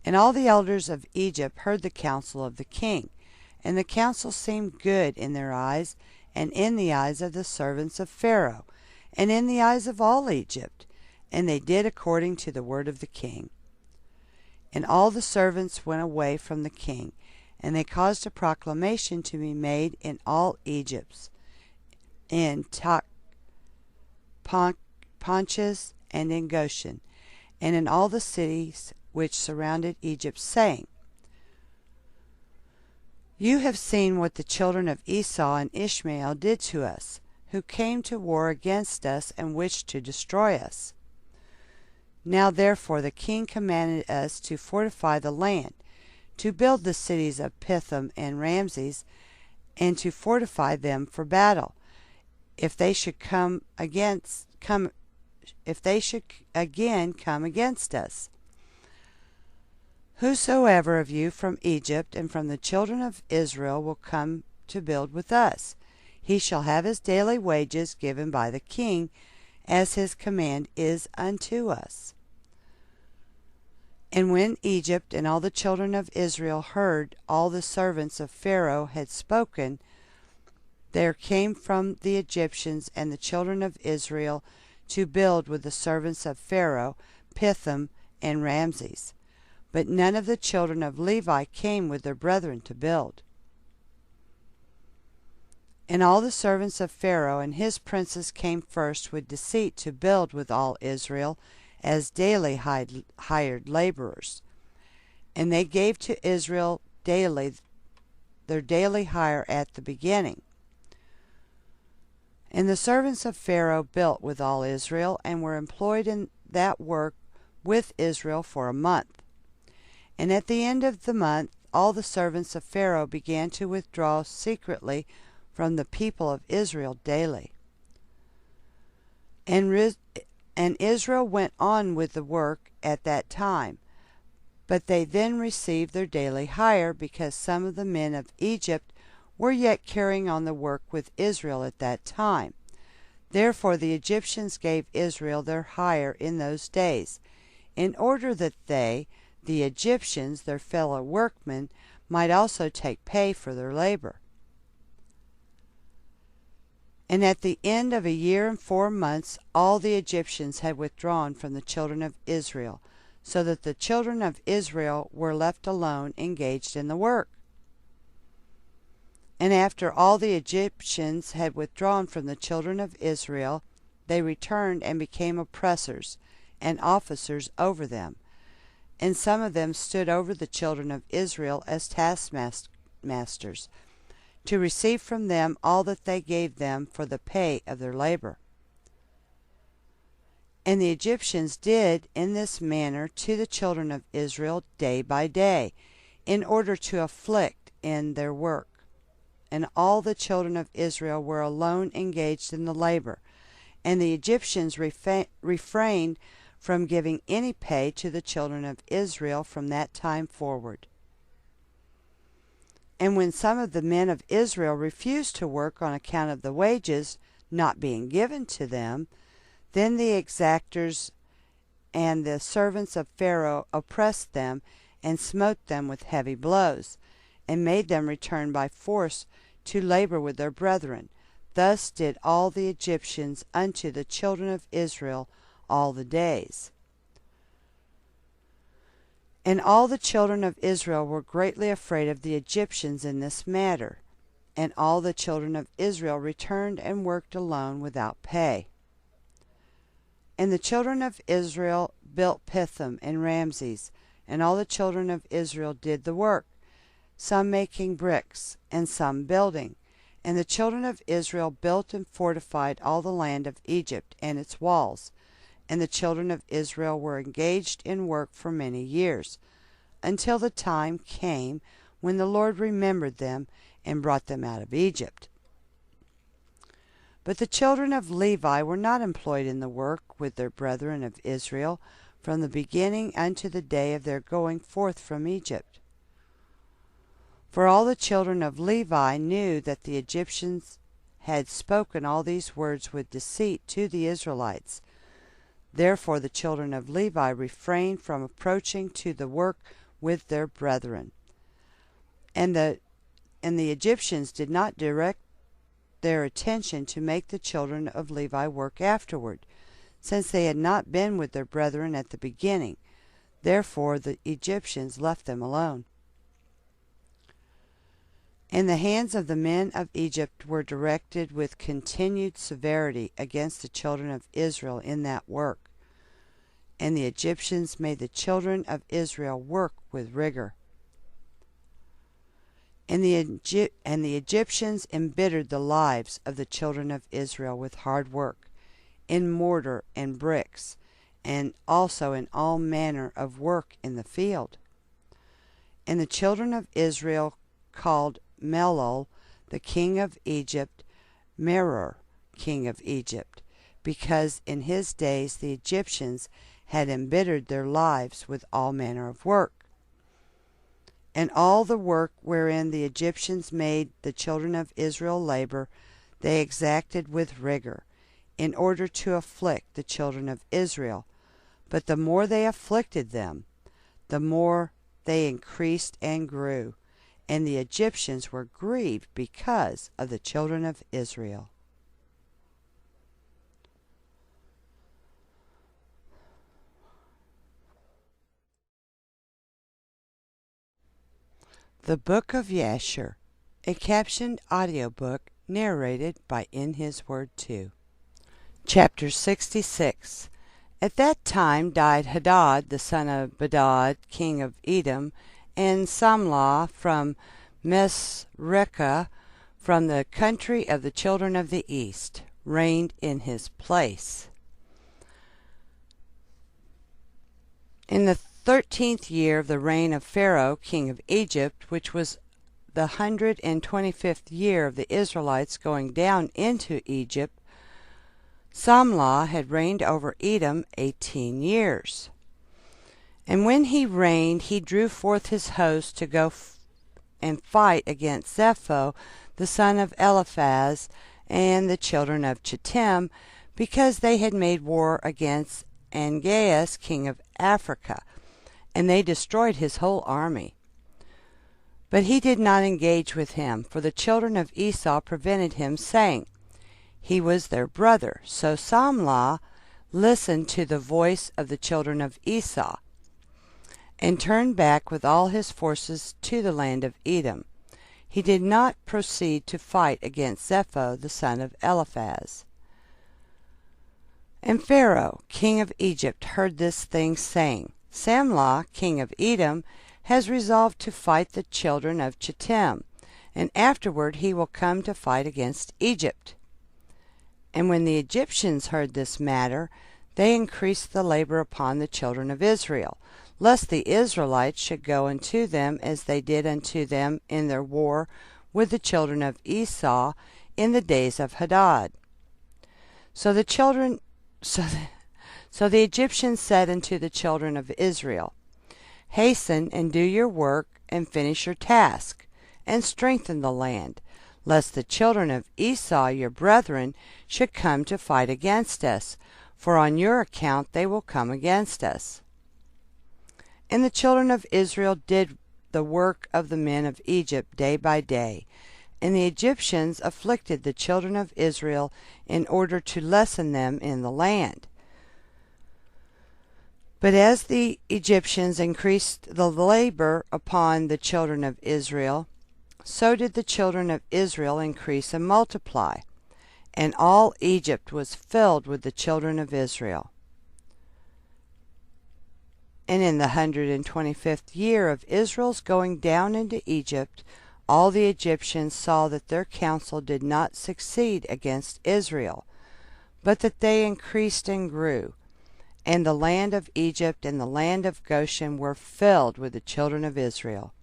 Speaker 1: And all the elders of Egypt heard the counsel of the king, and the counsel seemed good in their eyes, and in the eyes of the servants of Pharaoh, and in the eyes of all Egypt. And they did according to the word of the king. And all the servants went away from the king, and they caused a proclamation to be made in all Egypt, in Pontus and in Goshen, and in all the cities which surrounded Egypt, saying, You have seen what the children of Esau and Ishmael did to us, who came to war against us and wished to destroy us. Now therefore the king commanded us to fortify the land, to build the cities of Pithom and Ramses, and to fortify them for battle, if they should again come against us. Whosoever of you from Egypt and from the children of Israel will come to build with us, he shall have his daily wages given by the king, as his command is unto us. And when Egypt and all the children of Israel heard all the servants of Pharaoh had spoken, there came from the Egyptians and the children of Israel to build with the servants of Pharaoh, Pithom and Ramses. But none of the children of Levi came with their brethren to build. And all the servants of Pharaoh and his princes came first with deceit to build with all Israel as daily hired laborers. And they gave to Israel daily their daily hire at the beginning. And the servants of Pharaoh built with all Israel, and were employed in that work with Israel for a month. And at the end of the month all the servants of Pharaoh began to withdraw secretly from the people of Israel daily. And Israel went on with the work at that time. But they then received their daily hire, because some of the men of Egypt were yet carrying on the work with Israel at that time. Therefore the Egyptians gave Israel their hire in those days, in order that they, the Egyptians, their fellow workmen, might also take pay for their labor. And at the end of 1 year and 4 months all the Egyptians had withdrawn from the children of Israel, so that the children of Israel were left alone engaged in the work. And after all the Egyptians had withdrawn from the children of Israel, they returned and became oppressors and officers over them. And some of them stood over the children of Israel as taskmasters, to receive from them all that they gave them for the pay of their labor. And the Egyptians did in this manner to the children of Israel day by day, in order to afflict in their work. And all the children of Israel were alone engaged in the labor, and the Egyptians refrained from giving any pay to the children of Israel from that time forward. And when some of the men of Israel refused to work on account of the wages not being given to them, then the exactors and the servants of Pharaoh oppressed them and smote them with heavy blows, and made them return by force to labor with their brethren. Thus did all the Egyptians unto the children of Israel all the days. And all the children of Israel were greatly afraid of the Egyptians in this matter. And all the children of Israel returned and worked alone without pay. And the children of Israel built Pithom and Ramses, and all the children of Israel did the work, some making bricks, and some building. And the children of Israel built and fortified all the land of Egypt and its walls. And the children of Israel were engaged in work for many years, until the time came when the Lord remembered them and brought them out of Egypt. But the children of Levi were not employed in the work with their brethren of Israel from the beginning unto the day of their going forth from Egypt. For all the children of Levi knew that the Egyptians had spoken all these words with deceit to the Israelites. Therefore the children of Levi refrained from approaching to the work with their brethren. And the Egyptians did not direct their attention to make the children of Levi work afterward, since they had not been with their brethren at the beginning. Therefore the Egyptians left them alone. And the hands of the men of Egypt were directed with continued severity against the children of Israel in that work. And the Egyptians made the children of Israel work with rigor. And the Egyptians embittered the lives of the children of Israel with hard work, in mortar and bricks, and also in all manner of work in the field. And the children of Israel called Melol, the king of Egypt, Meror, king of Egypt, because in his days the Egyptians had embittered their lives with all manner of work. And all the work wherein the Egyptians made the children of Israel labor, they exacted with rigor, in order to afflict the children of Israel. But the more they afflicted them, the more they increased and grew, and the Egyptians were grieved because of the children of Israel. The Book of Jasher, a captioned audiobook narrated by In His Word 2. Chapter 66. At that time died Hadad, the son of Bedad, king of Edom, and Samlah from Mesrekah, from the country of the children of the east, reigned in his place. In the 13th year of the reign of Pharaoh, king of Egypt, which was the 125th year of the Israelites going down into Egypt, Samlah had reigned over Edom 18 years. And when he reigned, he drew forth his host to go and fight against Zepho, the son of Eliphaz, and the children of Chittim, because they had made war against Angeas, king of Africa, and they destroyed his whole army. But he did not engage with him, for the children of Esau prevented him, saying, he was their brother. So Samlah listened to the voice of the children of Esau, and turned back with all his forces to the land of Edom. He did not proceed to fight against Zepho, the son of Eliphaz. And Pharaoh, king of Egypt, heard this thing, saying, Samlah, king of Edom, has resolved to fight the children of Chittim, and afterward he will come to fight against Egypt. And when the Egyptians heard this matter, they increased the labor upon the children of Israel, lest the Israelites should go unto them as they did unto them in their war with the children of Esau in the days of Hadad. So the Egyptians said unto the children of Israel, Hasten and do your work, and finish your task, and strengthen the land, lest the children of Esau your brethren should come to fight against us, for on your account they will come against us. And the children of Israel did the work of the men of Egypt day by day, and the Egyptians afflicted the children of Israel in order to lessen them in the land. But as the Egyptians increased the labor upon the children of Israel, so did the children of Israel increase and multiply, and all Egypt was filled with the children of Israel. And in the 125th year of Israel's going down into Egypt, all the Egyptians saw that their counsel did not succeed against Israel, but that they increased and grew. And the land of Egypt and the land of Goshen were filled with the children of Israel.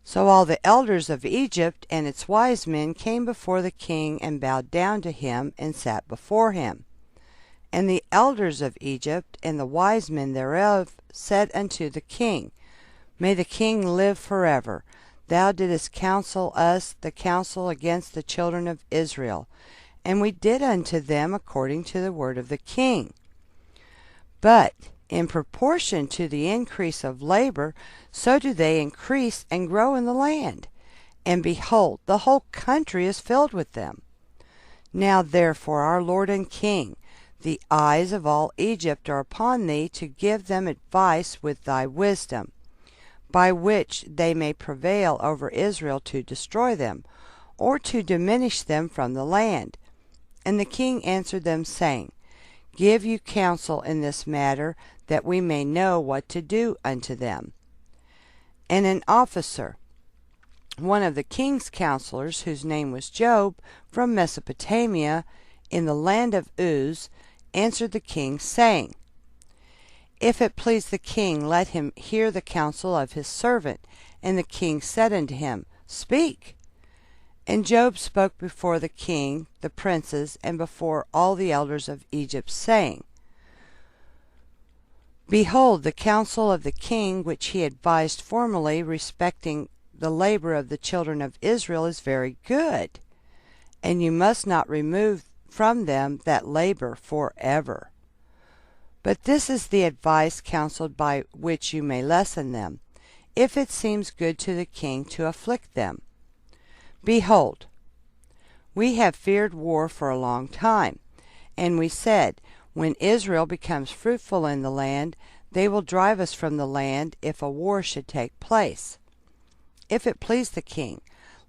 Speaker 1: So all the elders of Egypt and its wise men came before the king and bowed down to him and sat before him. And the elders of Egypt and the wise men thereof said unto the king, May the king live forever. Thou didst counsel us the counsel against the children of Israel, and we did unto them according to the word of the king. But in proportion to the increase of labor, so do they increase and grow in the land. And behold, the whole country is filled with them. Now therefore, our Lord and King, the eyes of all Egypt are upon thee to give them advice with thy wisdom, by which they may prevail over Israel to destroy them, or to diminish them from the land. And the king answered them, saying, Give you counsel in this matter, that we may know what to do unto them. And an officer, one of the king's counselors, whose name was Job, from Mesopotamia, in the land of Uz, answered the king, saying, If it please the king, let him hear the counsel of his servant. And the king said unto him, Speak. And Job spoke before the king, the princes, and before all the elders of Egypt, saying, Behold, the counsel of the king which he advised formerly respecting the labor of the children of Israel is very good, and you must not remove from them that labor forever. But this is the advice counseled by which you may lessen them, if it seems good to the king to afflict them. Behold, we have feared war for a long time, and we said, When Israel becomes fruitful in the land, they will drive us from the land if a war should take place. If it please the king,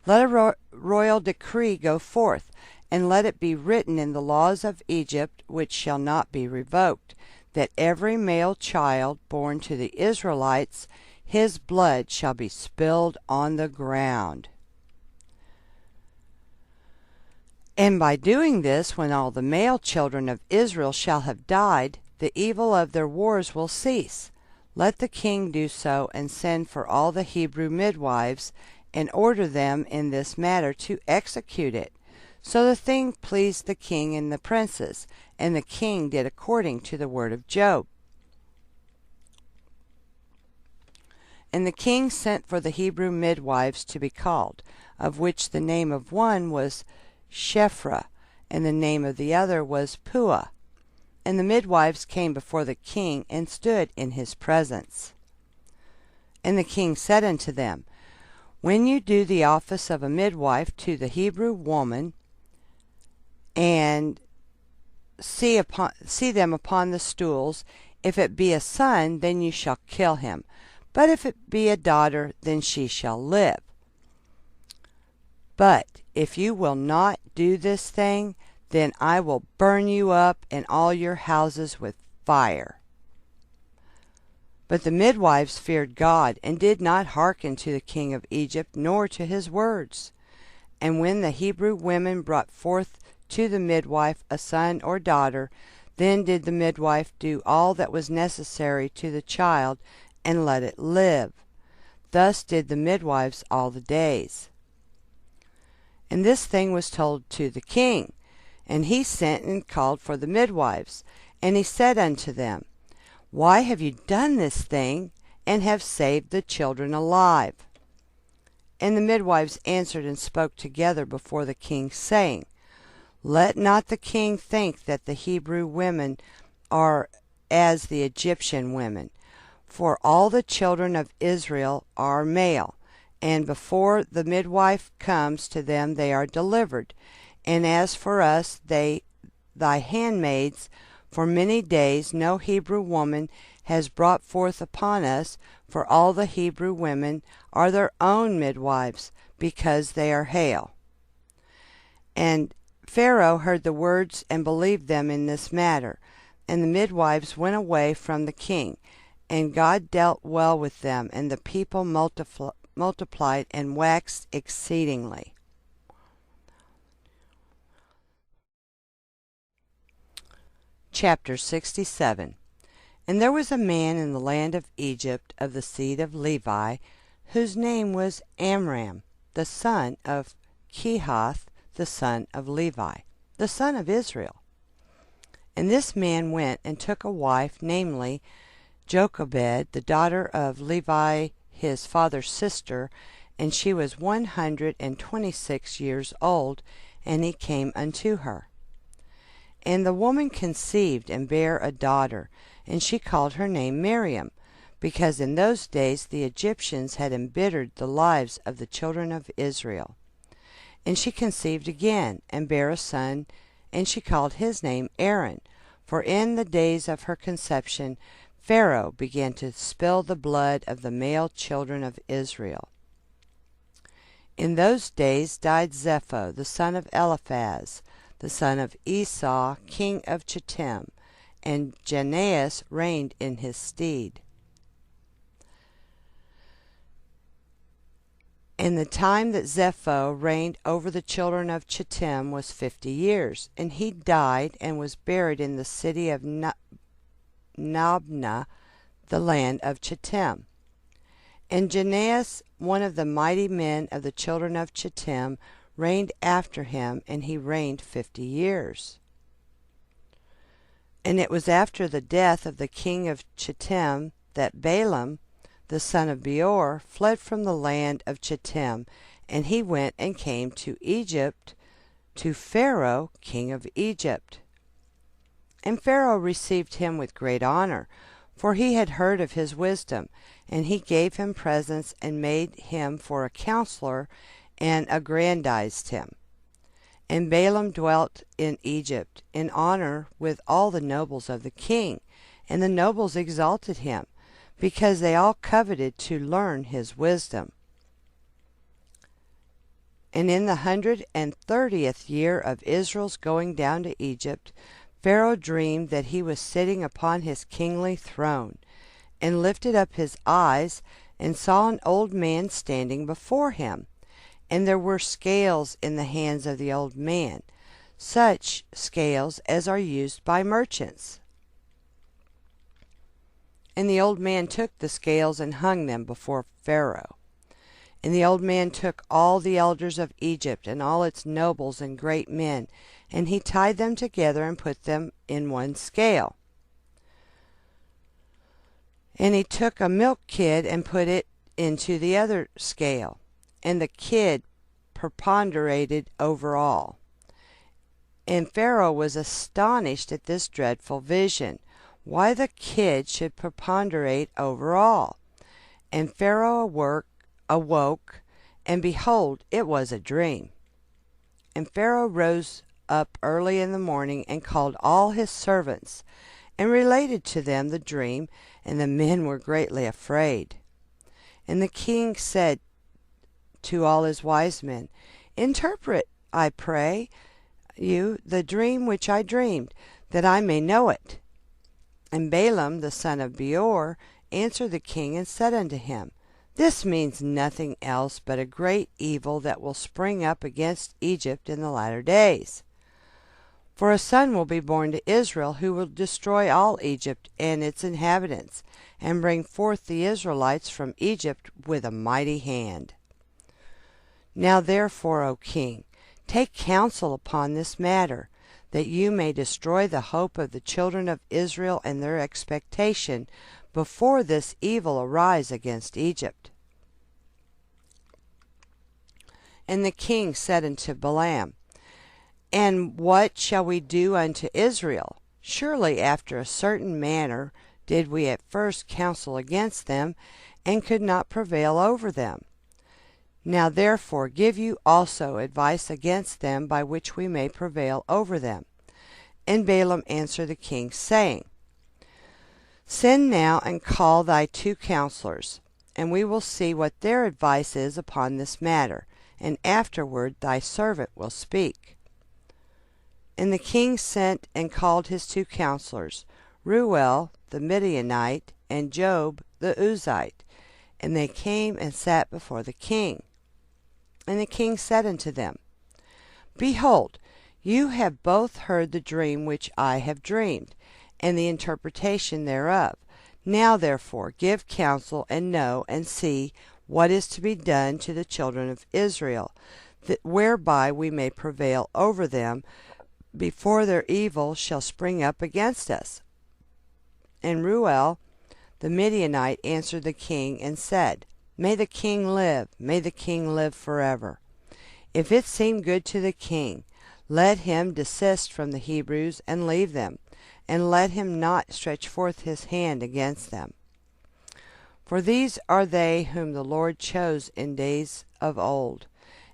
Speaker 1: let a royal decree go forth, and let it be written in the laws of Egypt, which shall not be revoked, that every male child born to the Israelites, his blood shall be spilled on the ground. And by doing this, when all the male children of Israel shall have died, the evil of their wars will cease. Let the king do so, and send for all the Hebrew midwives, and order them in this matter to execute it. So the thing pleased the king and the princes, and the king did according to the word of Job. And the king sent for the Hebrew midwives to be called, of which the name of one was Shephrah, and the name of the other was Puah. And the midwives came before the king, and stood in his presence. And the king said unto them, When you do the office of a midwife to the Hebrew woman, and see them upon the stools, if it be a son, then you shall kill him. But if it be a daughter, then she shall live. But if you will not do this thing, then I will burn you up and all your houses with fire. But the midwives feared God, and did not hearken to the king of Egypt, nor to his words. And when the Hebrew women brought forth to the midwife a son or daughter, then did the midwife do all that was necessary to the child, and let it live. Thus did the midwives all the days. And this thing was told to the king, and he sent and called for the midwives. And he said unto them, Why have you done this thing, and have saved the children alive? And the midwives answered and spoke together before the king, saying, Let not the king think that the Hebrew women are as the Egyptian women, for all the children of Israel are male, and before the midwife comes to them they are delivered. And as for us, thy handmaids, for many days no Hebrew woman has brought forth upon us, for all the Hebrew women are their own midwives, because they are hale. And Pharaoh heard the words and believed them in this matter. And the midwives went away from the king, and God dealt well with them, and the people multiplied and waxed exceedingly. Chapter 67. And there was a man in the land of Egypt of the seed of Levi, whose name was Amram, the son of Kehath, the son of Levi, the son of Israel. And this man went and took a wife, namely Jochebed, the daughter of Levi his father's sister, and she was 126 years old, and he came unto her. And the woman conceived and bare a daughter, and she called her name Miriam, because in those days the Egyptians had embittered the lives of the children of Israel. And she conceived again, and bare a son, and she called his name Aaron, for in the days of her conception Pharaoh began to spill the blood of the male children of Israel. In those days died Zepho, the son of Eliphaz, the son of Esau, king of Chittim, and Janeas reigned in his stead. And the time that Zepho reigned over the children of Chittim was 50 years, and he died and was buried in the city of Nabna, the land of Chittim. And Janeas, one of the mighty men of the children of Chittim, reigned after him, and he reigned 50 years. And it was after the death of the king of Chittim that Balaam, the son of Beor, fled from the land of Chittim, and he went and came to Egypt, to Pharaoh, king of Egypt. And Pharaoh received him with great honor, for he had heard of his wisdom, and he gave him presents and made him for a counselor, and aggrandized him. And Balaam dwelt in Egypt in honor with all the nobles of the king, and the nobles exalted him, because they all coveted to learn his wisdom. And in the 130th year of Israel's going down to Egypt, Pharaoh dreamed that he was sitting upon his kingly throne, and lifted up his eyes, and saw an old man standing before him. And there were scales in the hands of the old man, such scales as are used by merchants. And the old man took the scales and hung them before Pharaoh. And the old man took all the elders of Egypt, and all its nobles and great men, and he tied them together and put them in one scale. And he took a milk kid and put it into the other scale, and the kid preponderated over all. And Pharaoh was astonished at this dreadful vision, why the kid should preponderate over all. And Pharaoh awoke, and behold, it was a dream. And Pharaoh rose up early in the morning, and called all his servants, and related to them the dream, and the men were greatly afraid. And the king said to all his wise men, Interpret, I pray you, the dream which I dreamed, that I may know it. And Balaam the son of Beor answered the king and said unto him, This means nothing else but a great evil that will spring up against Egypt in the latter days. For a son will be born to Israel, who will destroy all Egypt and its inhabitants, and bring forth the Israelites from Egypt with a mighty hand. Now therefore, O king, take counsel upon this matter, that you may destroy the hope of the children of Israel and their expectation, before this evil arise against Egypt. And the king said unto Balaam, And what shall we do unto Israel? Surely after a certain manner did we at first counsel against them, and could not prevail over them. Now therefore give you also advice against them, by which we may prevail over them. And Balaam answered the king, saying, Send now and call thy 2 counselors, and we will see what their advice is upon this matter, and afterward thy servant will speak. And the king sent and called his 2 counselors, Reuel the Midianite, and Job the Uzite. And they came and sat before the king. And the king said unto them, Behold, you have both heard the dream which I have dreamed, and the interpretation thereof. Now therefore give counsel, and know, and see what is to be done to the children of Israel, that whereby we may prevail over them, before their evil shall spring up against us. And Reuel the Midianite answered the king, and said, May the king live, may the king live forever. If it seem good to the king, let him desist from the Hebrews, and leave them, and let him not stretch forth his hand against them. For these are they whom the Lord chose in days of old,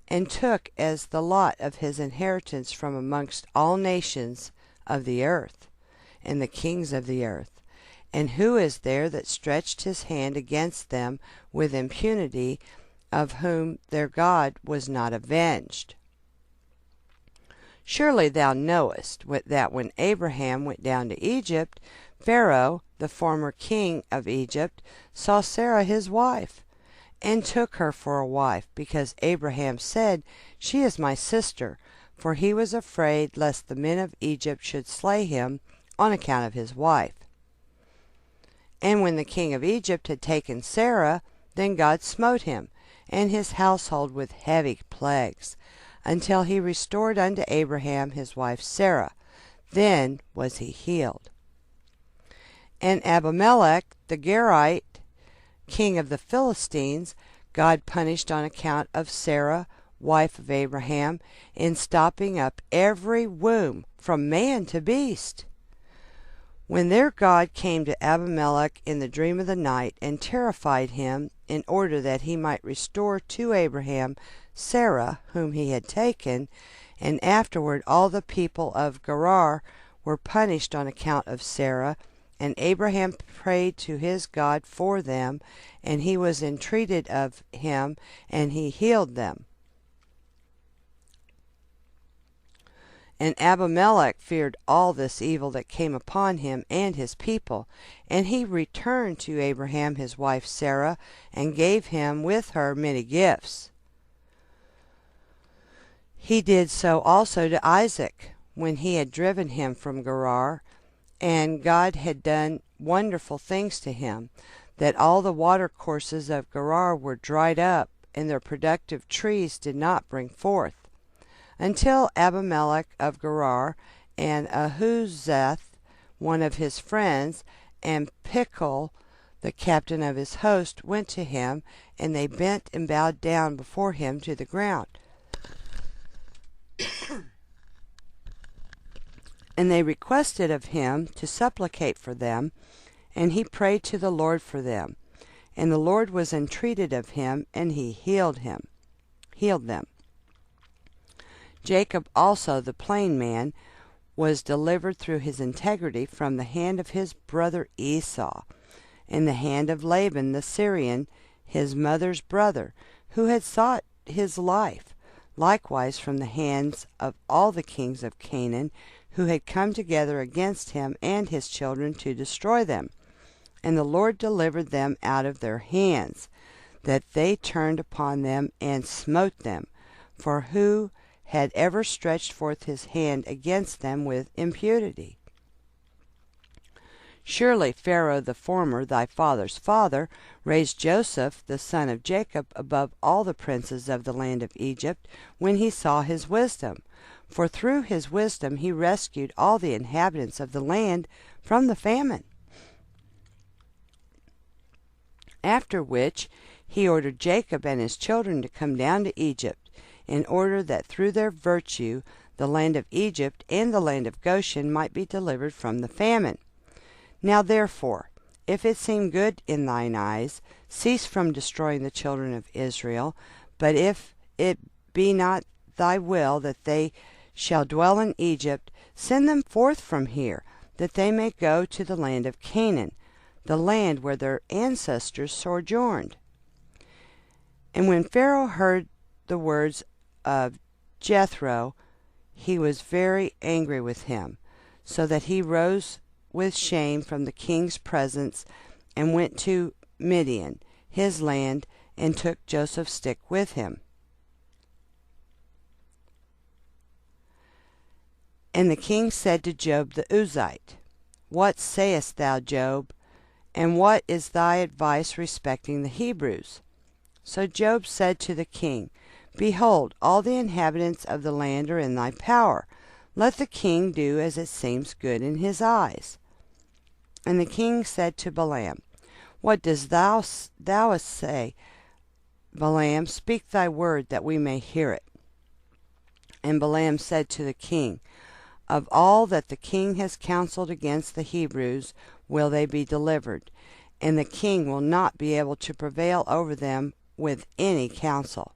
Speaker 1: and took as the lot of his inheritance from amongst all nations of the earth, and the kings of the earth. And who is there that stretched his hand against them with impunity, of whom their God was not avenged? Surely thou knowest that when Abraham went down to Egypt, Pharaoh, the former king of Egypt, saw Sarah his wife, and took her for a wife, because Abraham said, She is my sister, for he was afraid lest the men of Egypt should slay him on account of his wife. And when the king of Egypt had taken Sarah, then God smote him and his household with heavy plagues, until he restored unto Abraham his wife Sarah. Then was he healed. And Abimelech the Gerite, king of the Philistines, God punished on account of Sarah, wife of Abraham, in stopping up every womb from man to beast. When their God came to Abimelech in the dream of the night, and terrified him, in order that he might restore to Abraham Sarah, whom he had taken, and afterward all the people of Gerar were punished on account of Sarah, and Abraham prayed to his God for them, and he was entreated of him, and he healed them. And Abimelech feared all this evil that came upon him and his people, and he returned to Abraham his wife Sarah, and gave him with her many gifts. He did so also to Isaac, when he had driven him from Gerar, and God had done wonderful things to him, that all the watercourses of Gerar were dried up, and their productive trees did not bring forth, until Abimelech of Gerar, and Ahuzzath, one of his friends, and Pichol, the captain of his host, went to him, and they bent and bowed down before him to the ground. And they requested of him to supplicate for them, and he prayed to the Lord for them. And the Lord was entreated of him, and he healed them. Jacob also, the plain man, was delivered through his integrity from the hand of his brother Esau, and the hand of Laban the Syrian, his mother's brother, who had sought his life, likewise from the hands of all the kings of Canaan, who had come together against him and his children to destroy them. And the Lord delivered them out of their hands, that they turned upon them and smote them. For who had ever stretched forth his hand against them with impunity? Surely Pharaoh the former, thy father's father, raised Joseph the son of Jacob above all the princes of the land of Egypt, when he saw his wisdom. For through his wisdom he rescued all the inhabitants of the land from the famine. After which he ordered Jacob and his children to come down to Egypt, in order that through their virtue the land of Egypt and the land of Goshen might be delivered from the famine. Now therefore, if it seem good in thine eyes, cease from destroying the children of Israel. But if it be not thy will that they shall dwell in Egypt, send them forth from here, that they may go to the land of Canaan, the land where their ancestors sojourned. And when Pharaoh heard the words of Jethro, he was very angry with him, so that he rose with shame from the king's presence, and went to Midian, his land, and took Joseph's stick with him. And the king said to Job the Uzite, What sayest thou, Job? And what is thy advice respecting the Hebrews? So Job said to the king, Behold, all the inhabitants of the land are in thy power. Let the king do as it seems good in his eyes. And the king said to Balaam, What dost thou say? Balaam, speak thy word, that we may hear it. And Balaam said to the king, Of all that the king has counseled against the Hebrews will they be delivered, and the king will not be able to prevail over them with any counsel.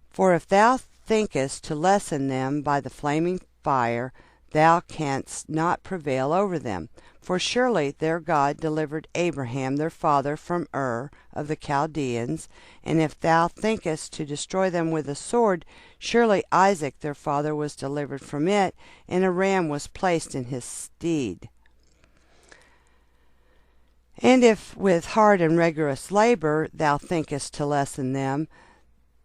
Speaker 1: For if thou thinkest to lessen them by the flaming fire, thou canst not prevail over them. For surely their God delivered Abraham their father from Ur of the Chaldeans, and if thou thinkest to destroy them with a sword, surely Isaac their father was delivered from it, and a ram was placed in his stead. And if with hard and rigorous labor thou thinkest to lessen them,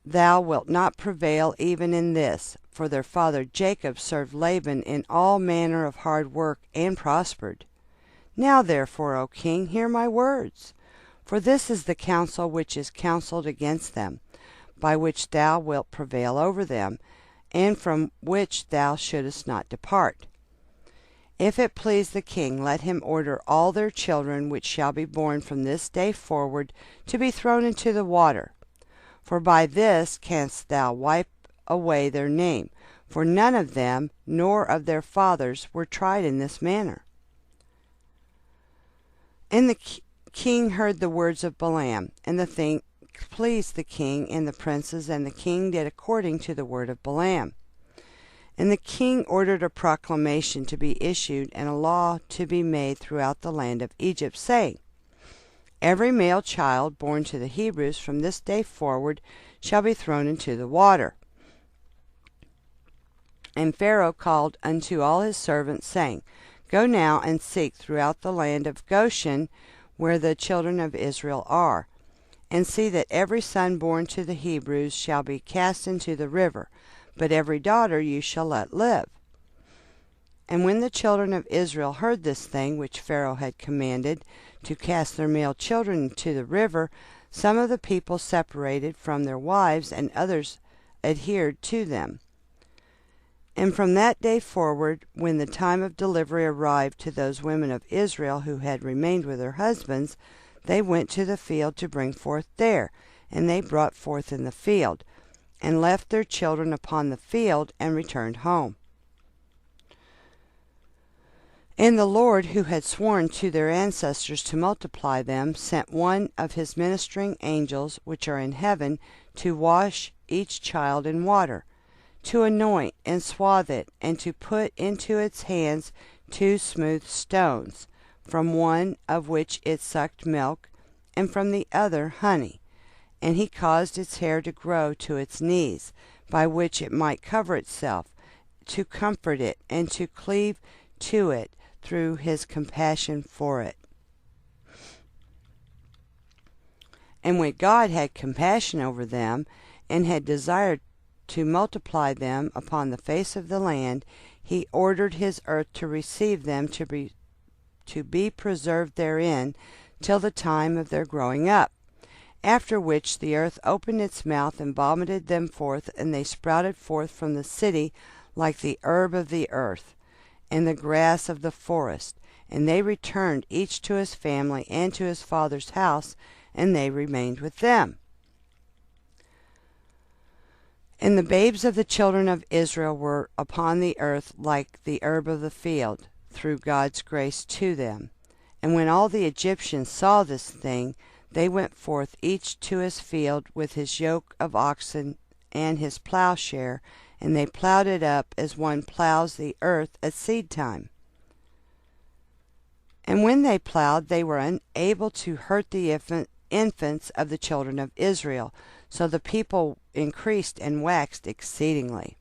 Speaker 1: thou wilt not prevail even in this, for their father Jacob served Laban in all manner of hard work, and prospered. Now therefore, O king, hear my words. For this is the counsel which is counselled against them, by which thou wilt prevail over them, and from which thou shouldest not depart. If it please the king, let him order all their children which shall be born from this day forward to be thrown into the water. For by this canst thou wipe away their name, for none of them, nor of their fathers, were tried in this manner. And the king heard the words of Balaam, and the thing pleased the king and the princes, and the king did according to the word of Balaam. And the king ordered a proclamation to be issued, and a law to be made throughout the land of Egypt, saying, Every male child born to the Hebrews from this day forward shall be thrown into the water. And Pharaoh called unto all his servants, saying, Go now and seek throughout the land of Goshen, where the children of Israel are, and see that every son born to the Hebrews shall be cast into the river, but every daughter you shall let live. And when the children of Israel heard this thing which Pharaoh had commanded, to cast their male children into the river, some of the people separated from their wives, and others adhered to them. And from that day forward, when the time of delivery arrived to those women of Israel who had remained with their husbands, they went to the field to bring forth there, and they brought forth in the field, and left their children upon the field, and returned home. And the Lord, who had sworn to their ancestors to multiply them, sent one of his ministering angels, which are in heaven, to wash each child in water, to anoint and swathe it, and to put into its hands 2 smooth stones, from one of which it sucked milk, and from the other honey. And he caused its hair to grow to its knees, by which it might cover itself, to comfort it, and to cleave to it through his compassion for it. And when God had compassion over them, and had desired to multiply them upon the face of the land, he ordered his earth to receive them to be preserved therein till the time of their growing up. After which the earth opened its mouth and vomited them forth, and they sprouted forth from the city like the herb of the earth, and the grass of the forest. And they returned each to his family and to his father's house, and they remained with them. And the babes of the children of Israel were upon the earth like the herb of the field, through God's grace to them. And when all the Egyptians saw this thing, they went forth each to his field with his yoke of oxen and his plowshare, and they plowed it up as one plows the earth at seed time. And when they plowed, they were unable to hurt the infants of the children of Israel. So the people increased and waxed exceedingly.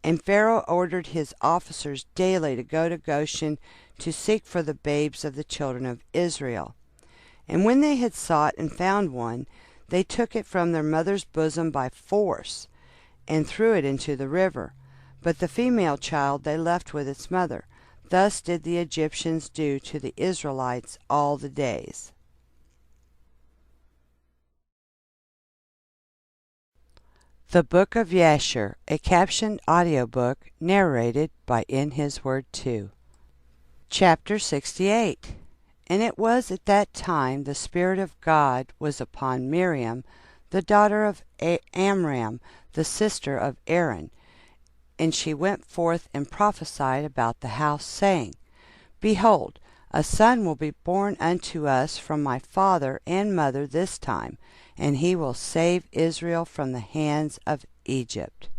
Speaker 1: And Pharaoh ordered his officers daily to go to Goshen to seek for the babes of the children of Israel. And when they had sought and found one, they took it from their mother's bosom by force, and threw it into the river. But the female child they left with its mother. Thus did the Egyptians do to the Israelites all the days. The Book of Jasher, a captioned audiobook narrated by In His Word 2. Chapter 68. And it was at that time the Spirit of God was upon Miriam, the daughter of Amram, the sister of Aaron. And she went forth and prophesied about the house, saying, Behold, a son will be born unto us from my father and mother this time, and he will save Israel from the hands of Egypt.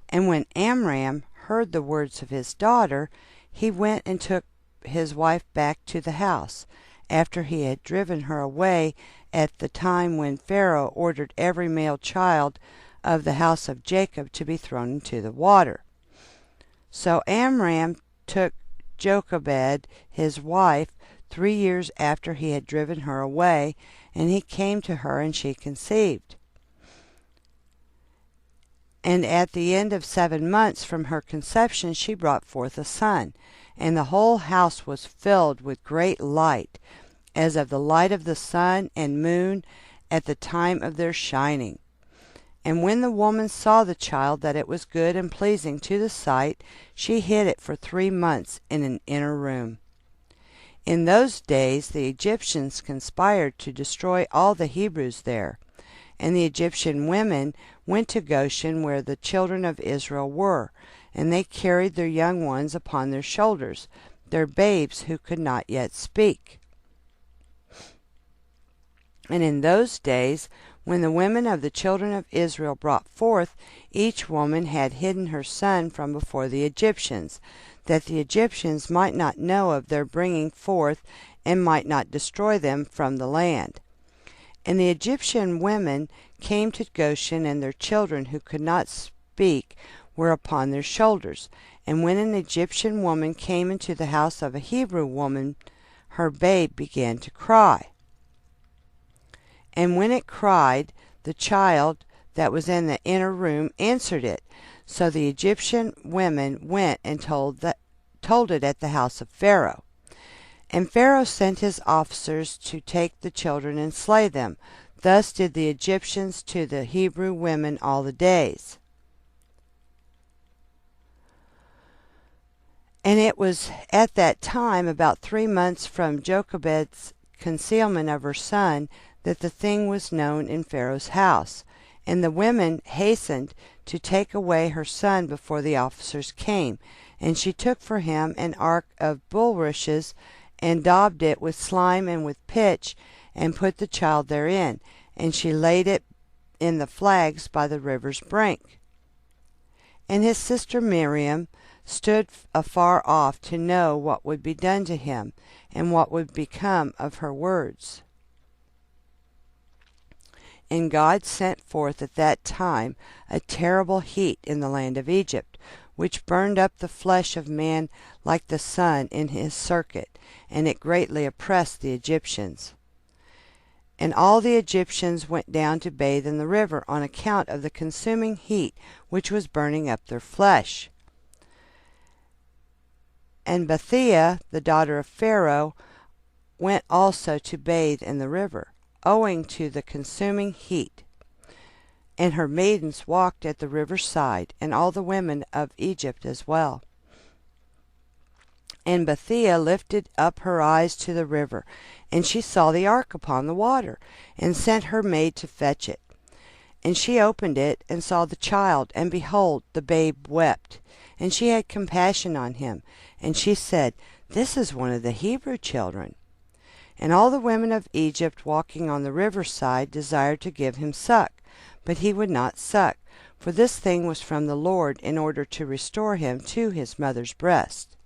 Speaker 1: And when Amram heard the words of his daughter, he went and took his wife back to the house, after he had driven her away at the time when Pharaoh ordered every male child of the house of Jacob to be thrown into the water. So Amram took Jochebed, his wife, 3 years after he had driven her away, and he came to her, and she conceived. And at the end of 7 months from her conception she brought forth a son, and the whole house was filled with great light, as of the light of the sun and moon at the time of their shining. And when the woman saw the child, that it was good and pleasing to the sight, she hid it for 3 months in an inner room. In those days the Egyptians conspired to destroy all the Hebrews there. And the Egyptian women went to Goshen, where the children of Israel were, and they carried their young ones upon their shoulders, their babes who could not yet speak. And in those days, when the women of the children of Israel brought forth, each woman had hidden her son from before the Egyptians, that the Egyptians might not know of their bringing forth, and might not destroy them from the land. And the Egyptian women came to Goshen, and their children who could not speak were upon their shoulders. And when an Egyptian woman came into the house of a Hebrew woman, her babe began to cry. And when it cried, the child that was in the inner room answered it. So the Egyptian women went and told it at the house of Pharaoh. And Pharaoh sent his officers to take the children and slay them. Thus did the Egyptians to the Hebrew women all the days. And it was at that time, about 3 months from Jochebed's concealment of her son, that the thing was known in Pharaoh's house. And the women hastened to take away her son before the officers came. And she took for him an ark of bulrushes, and daubed it with slime and with pitch, and put the child therein. And she laid it in the flags by the river's brink. And his sister Miriam stood afar off to know what would be done to him, and what would become of her words. And God sent forth at that time a terrible heat in the land of Egypt, which burned up the flesh of man like the sun in his circuit, and it greatly oppressed the Egyptians. And all the Egyptians went down to bathe in the river on account of the consuming heat which was burning up their flesh. And Bethia, the daughter of Pharaoh, went also to bathe in the river, owing to the consuming heat. And her maidens walked at the river's side, and all the women of Egypt as well. And Bethia lifted up her eyes to the river, and she saw the ark upon the water, and sent her maid to fetch it. And she opened it, and saw the child, and behold, the babe wept. And she had compassion on him, and she said, This is one of the Hebrew children. And all the women of Egypt walking on the riverside desired to give him suck, but he would not suck, for this thing was from the Lord, in order to restore him to his mother's breast.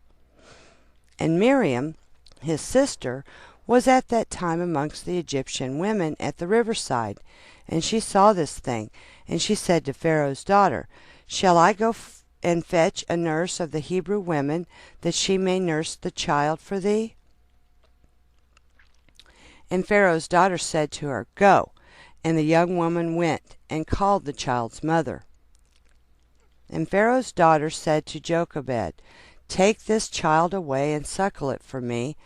Speaker 1: And Miriam, his sister, was at that time amongst the Egyptian women at the riverside, and she saw this thing, and she said to Pharaoh's daughter, Shall I go and fetch a nurse of the Hebrew women, that she may nurse the child for thee? And Pharaoh's daughter said to her, Go. And the young woman went, and called the child's mother. And Pharaoh's daughter said to Jochebed, Take this child away, and suckle it for me,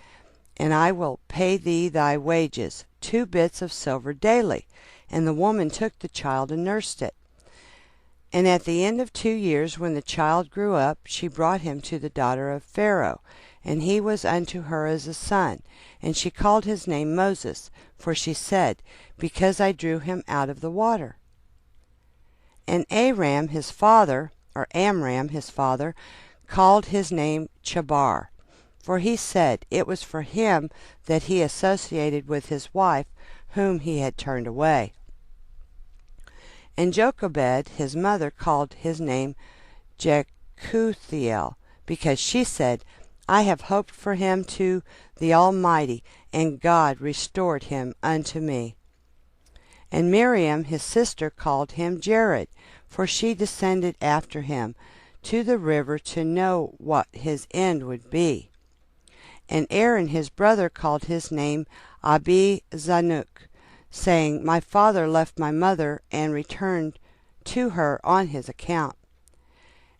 Speaker 1: and I will pay thee thy wages, 2 bits of silver daily. And the woman took the child and nursed it. And at the end of 2 years, when the child grew up, she brought him to the daughter of Pharaoh, and he was unto her as a son. And she called his name Moses, for she said, Because I drew him out of the water. And Amram his father, called his name Chabar, for he said, It was for him that he associated with his wife, whom he had turned away. And Jochebed his mother called his name Jekuthiel, because she said, I have hoped for him to the Almighty, and God restored him unto me. And Miriam his sister called him Jared, for she descended after him to the river to know what his end would be. And Aaron his brother called his name Abi-Zanuk, saying, My father left my mother, and returned to her on his account.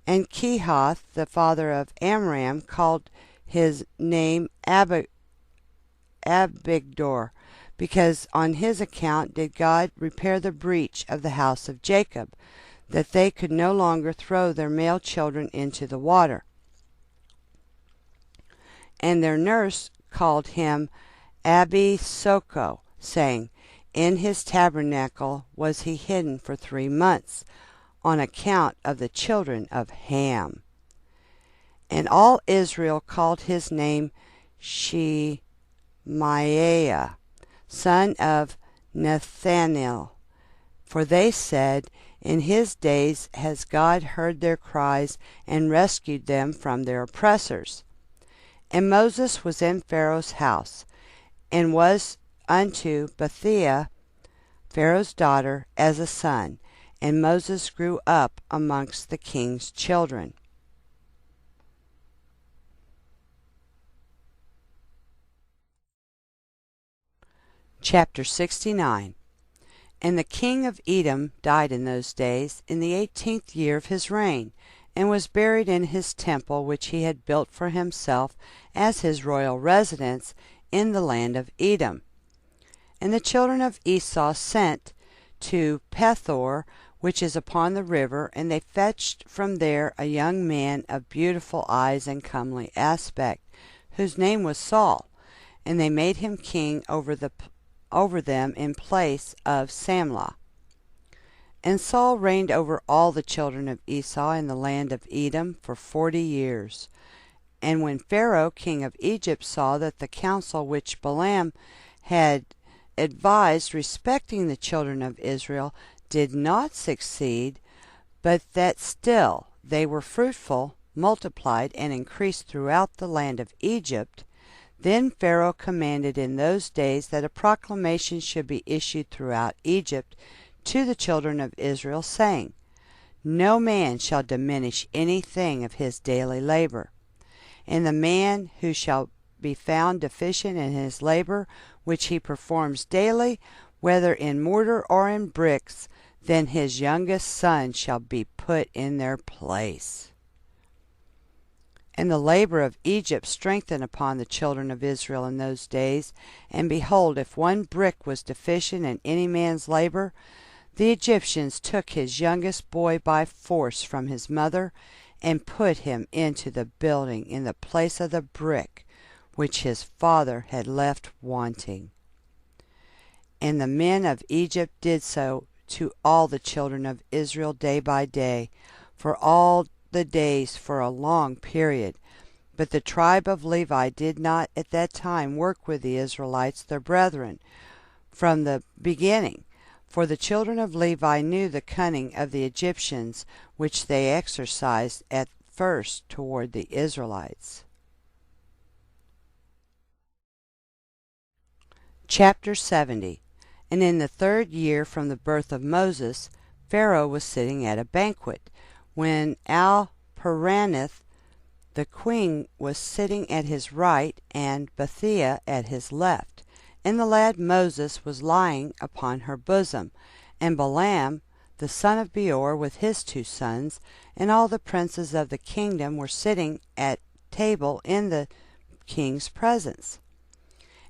Speaker 1: And Kehath the father of Amram called his name Abigdor, because on his account did God repair the breach of the house of Jacob, that they could no longer throw their male children into the water. And their nurse called him Abisoko, saying, In his tabernacle was he hidden for 3 months, on account of the children of Ham. And all Israel called his name Shemaiah, son of Nethanel, for they said, In his days has God heard their cries, and rescued them from their oppressors. And Moses was in Pharaoh's house, and was unto Bethia, Pharaoh's daughter, as a son, and Moses grew up amongst the king's children. Chapter 69. And the king of Edom died in those days, in the 18th year of his reign, and was buried in his temple which he had built for himself as his royal residence in the land of Edom. And the children of Esau sent to Pethor, which is upon the river, and they fetched from there a young man of beautiful eyes and comely aspect, whose name was Saul, and they made him king over them in place of Samlah. And Saul reigned over all the children of Esau in the land of Edom for 40 years. And when Pharaoh king of Egypt saw that the counsel which Balaam had advised respecting the children of Israel did not succeed, but that still they were fruitful, multiplied, and increased throughout the land of Egypt, then Pharaoh commanded in those days that a proclamation should be issued throughout Egypt to the children of Israel, saying, No man shall diminish anything of his daily labor. And the man who shall be found deficient in his labor, which he performs daily, whether in mortar or in bricks, then his youngest son shall be put in their place. And the labor of Egypt strengthened upon the children of Israel in those days. And behold, if one brick was deficient in any man's labor, the Egyptians took his youngest boy by force from his mother, and put him into the building in the place of the brick which his father had left wanting. And the men of Egypt did so to all the children of Israel day by day, for all the days for a long period. But the tribe of Levi did not at that time work with the Israelites their brethren from the beginning, for the children of Levi knew the cunning of the Egyptians, which they exercised at first toward the Israelites. Chapter 70. And in the 3rd year from the birth of Moses, Pharaoh was sitting at a banquet, when Al-Paraneth the queen was sitting at his right, and Bethia at his left. And the lad Moses was lying upon her bosom, and Balaam the son of Beor with his 2 sons, and all the princes of the kingdom were sitting at table in the king's presence.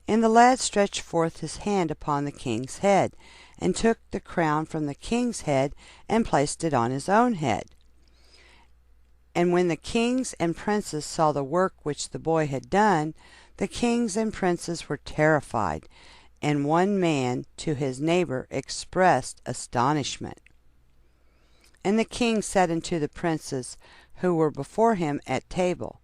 Speaker 1: And the lad stretched forth his hand upon the king's head, and took the crown from the king's head, and placed it on his own head. And when the kings and princes saw the work which the boy had done, the kings and princes were terrified, and one man to his neighbor expressed astonishment. And the king said unto the princes who were before him at table,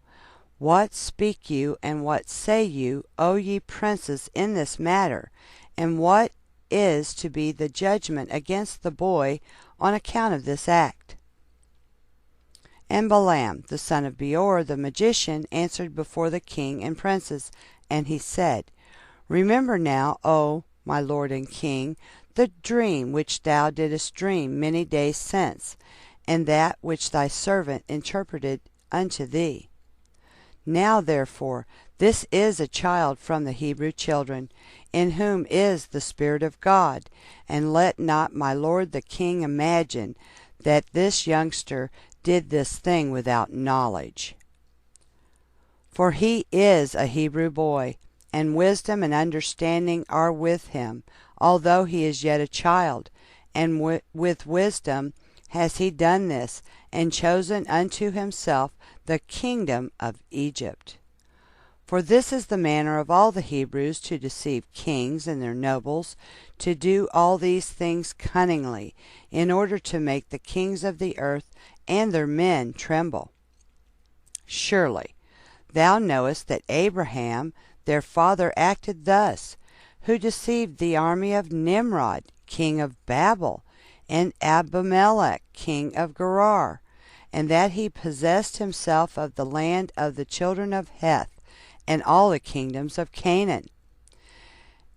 Speaker 1: What speak you, and what say you, O ye princes, in this matter? And what is to be the judgment against the boy on account of this act? And Balaam the son of Beor the magician answered before the king and princes, and he said, Remember now, O my lord and king, the dream which thou didst dream many days since, and that which thy servant interpreted unto thee. Now therefore this is a child from the Hebrew children, in whom is the Spirit of God, and let not my lord the king imagine that this youngster did this thing without knowledge. For he is a Hebrew boy, and wisdom and understanding are with him, although he is yet a child, and with wisdom has he done this, and chosen unto himself the kingdom of Egypt. For this is the manner of all the Hebrews, to deceive kings and their nobles, to do all these things cunningly, in order to make the kings of the earth and their men tremble. Surely thou knowest that Abraham their father acted thus, who deceived the army of Nimrod king of Babel, and Abimelech king of Gerar, and that he possessed himself of the land of the children of Heth, and all the kingdoms of Canaan,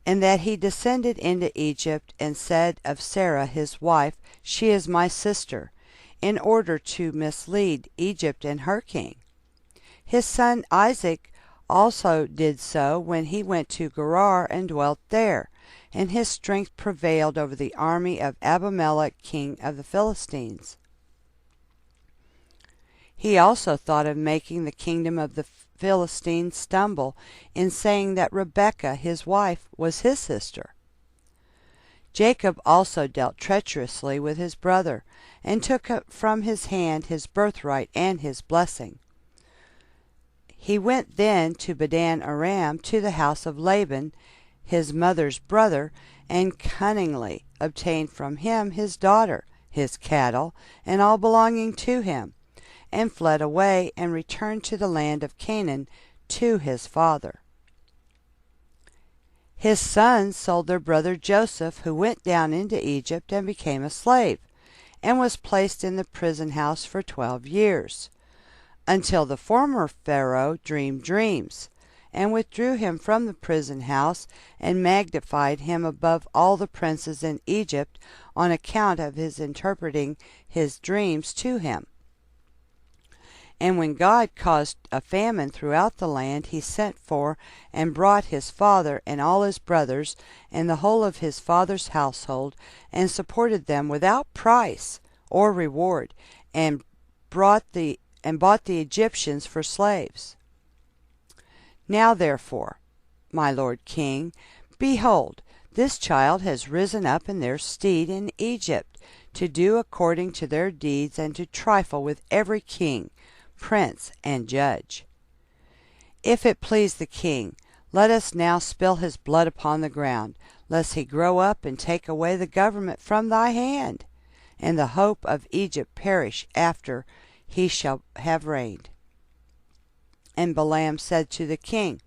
Speaker 1: and that he descended into Egypt, and said of Sarah his wife, She is my sister, in order to mislead Egypt and her king. His son Isaac also did so when he went to Gerar and dwelt there, and his strength prevailed over the army of Abimelech king of the Philistines. He also thought of making the kingdom of the Philistines stumble, in saying that Rebekah his wife was his sister. Jacob also dealt treacherously with his brother, and took from his hand his birthright and his blessing. He went then to Padan Aram, to the house of Laban his mother's brother, and cunningly obtained from him his daughter, his cattle, and all belonging to him, and fled away, and returned to the land of Canaan to his father. His sons sold their brother Joseph, who went down into Egypt and became a slave, and was placed in the prison house for 12 years, until the former Pharaoh dreamed dreams, and withdrew him from the prison house, and magnified him above all the princes in Egypt on account of his interpreting his dreams to him. And when God caused a famine throughout the land, he sent for and brought his father and all his brothers and the whole of his father's household, and supported them without price or reward, and bought the Egyptians for slaves. Now therefore, my lord king, behold, this child has risen up in their stead in Egypt, to do according to their deeds, and to trifle with every king, prince, and judge. If it please the king, let us now spill his blood upon the ground, lest he grow up and take away the government from thy hand, and the hope of Egypt perish after he shall have reigned. And Balaam said to the king,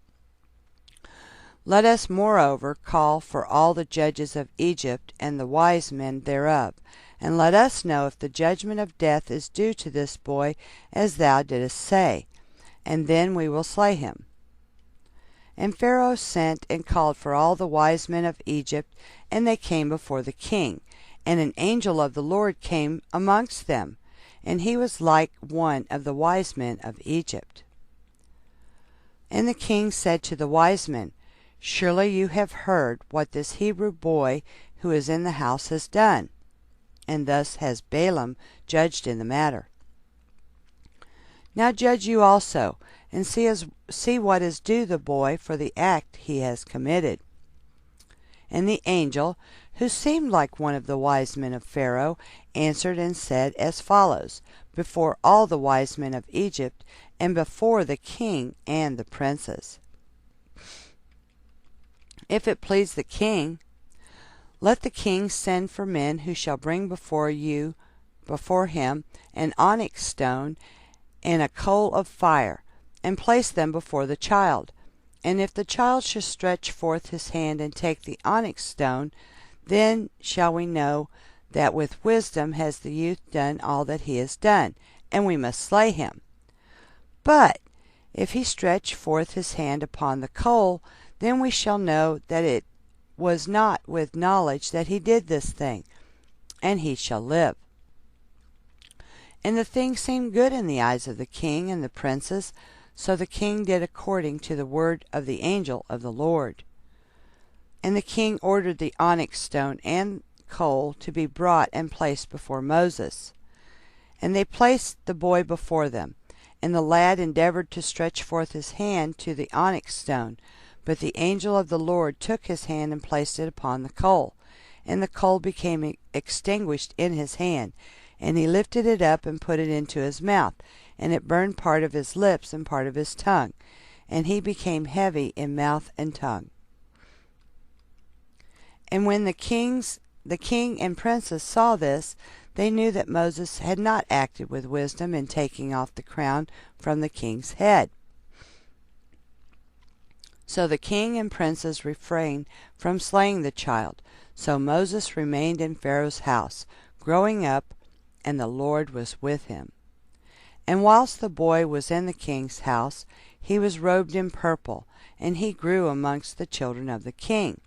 Speaker 1: Let us moreover call for all the judges of Egypt and the wise men thereof, and let us know if the judgment of death is due to this boy, as thou didst say, and then we will slay him. And Pharaoh sent and called for all the wise men of Egypt, and they came before the king. And an angel of the Lord came amongst them, and he was like one of the wise men of Egypt. And the king said to the wise men, Surely you have heard what this Hebrew boy who is in the house has done. And thus has Balaam judged in the matter. Now judge you also, and see what is due the boy for the act he has committed. And the angel, who seemed like one of the wise men of Pharaoh, answered and said as follows, before all the wise men of Egypt, and before the king and the princes. If it please the king, let the king send for men who shall bring before him an onyx stone and a coal of fire, and place them before the child. And if the child shall stretch forth his hand and take the onyx stone, then shall we know that with wisdom has the youth done all that he has done, and we must slay him. But if he stretch forth his hand upon the coal, then we shall know that it was not with knowledge that he did this thing, and he shall live. And the thing seemed good in the eyes of the king and the princes, so the king did according to the word of the angel of the Lord. And the king ordered the onyx stone and coal to be brought and placed before Moses. And they placed the boy before them. And the lad endeavored to stretch forth his hand to the onyx stone, but the angel of the Lord took his hand and placed it upon the coal. And the coal became extinguished in his hand, and he lifted it up and put it into his mouth, and it burned part of his lips and part of his tongue, and he became heavy in mouth and tongue. And when the king and princes saw this, they knew that Moses had not acted with wisdom in taking off the crown from the king's head. So the king and princes refrained from slaying the child. So Moses remained in Pharaoh's house, growing up, and the Lord was with him. And whilst the boy was in the king's house, he was robed in purple, and he grew amongst the children of the king.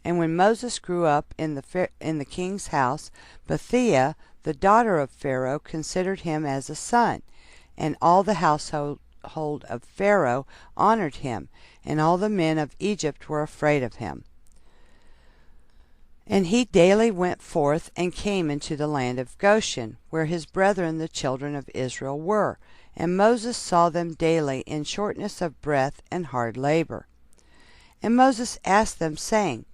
Speaker 1: And when Moses grew up in the king's house, Bethia, the daughter of Pharaoh, considered him as a son, and all the household of Pharaoh honored him, and all the men of Egypt were afraid of him. And he daily went forth and came into the land of Goshen, where his brethren the children of Israel were. And Moses saw them daily in shortness of breath and hard labor. And Moses asked them, saying,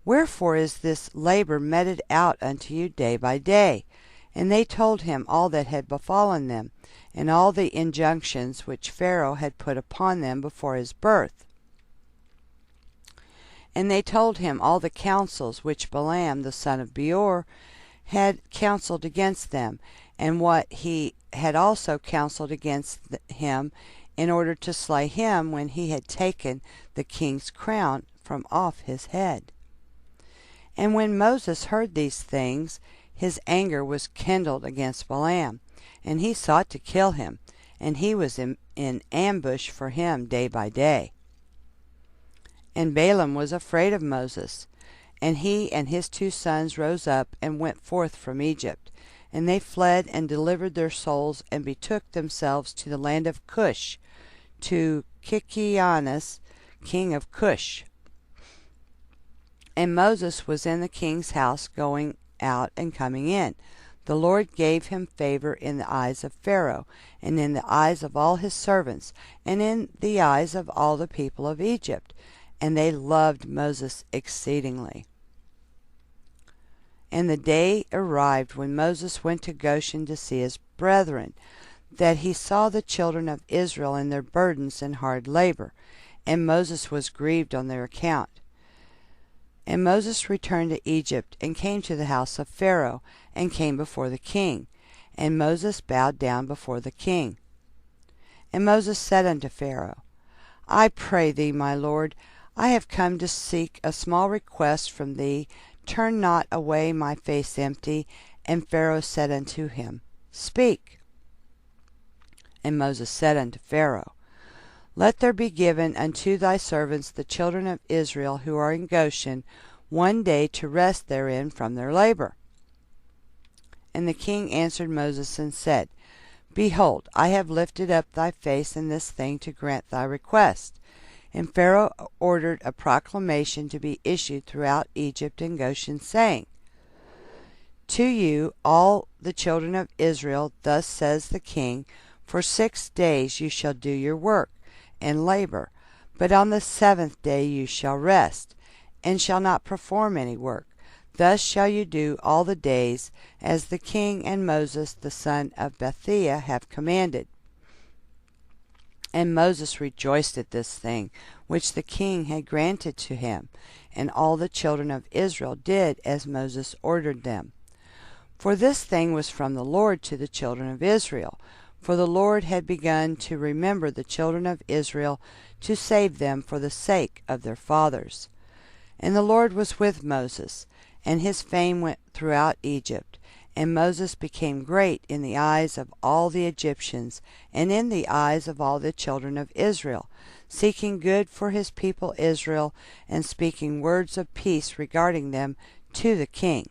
Speaker 1: Wherefore is this labor meted out unto you day by day? And they told him all that had befallen them, and all the injunctions which Pharaoh had put upon them before his birth. And they told him all the counsels which Balaam the son of Beor had counselled against them, and what he had also counselled against him in order to slay him when he had taken the king's crown from off his head. And when Moses heard these things, his anger was kindled against Balaam, and he sought to kill him, and he was in ambush for him day by day. And Balaam was afraid of Moses, and he and his 2 sons rose up and went forth from Egypt. And they fled and delivered their souls, and betook themselves to the land of Cush, to Kikianus, king of Cush. And Moses was in the king's house, going out and coming in. The Lord gave him favor in the eyes of Pharaoh, and in the eyes of all his servants, and in the eyes of all the people of Egypt. And they loved Moses exceedingly. And the day arrived when Moses went to Goshen to see his brethren, that he saw the children of Israel in their burdens and hard labor, and Moses was grieved on their account. And Moses returned to Egypt, and came to the house of Pharaoh, and came before the king. And Moses bowed down before the king. And Moses said unto Pharaoh, I pray thee, my lord, I have come to seek a small request from thee. Turn not away my face empty. And Pharaoh said unto him, Speak. And Moses said unto Pharaoh, Let there be given unto thy servants the children of Israel who are in Goshen 1 day to rest therein from their labor. And the king answered Moses and said, Behold, I have lifted up thy face in this thing to grant thy request. And Pharaoh ordered a proclamation to be issued throughout Egypt and Goshen, saying, To you, all the children of Israel, thus says the king, For 6 days you shall do your work and labor, but on the 7th day you shall rest, and shall not perform any work. Thus shall you do all the days, as the king and Moses the son of Bethiah have commanded. And Moses rejoiced at this thing which the king had granted to him, and all the children of Israel did as Moses ordered them. For this thing was from the Lord to the children of Israel, for the Lord had begun to remember the children of Israel to save them for the sake of their fathers. And the Lord was with Moses, and his fame went throughout Egypt. And Moses became great in the eyes of all the Egyptians, and in the eyes of all the children of Israel, seeking good for his people Israel, and speaking words of peace regarding them to the king.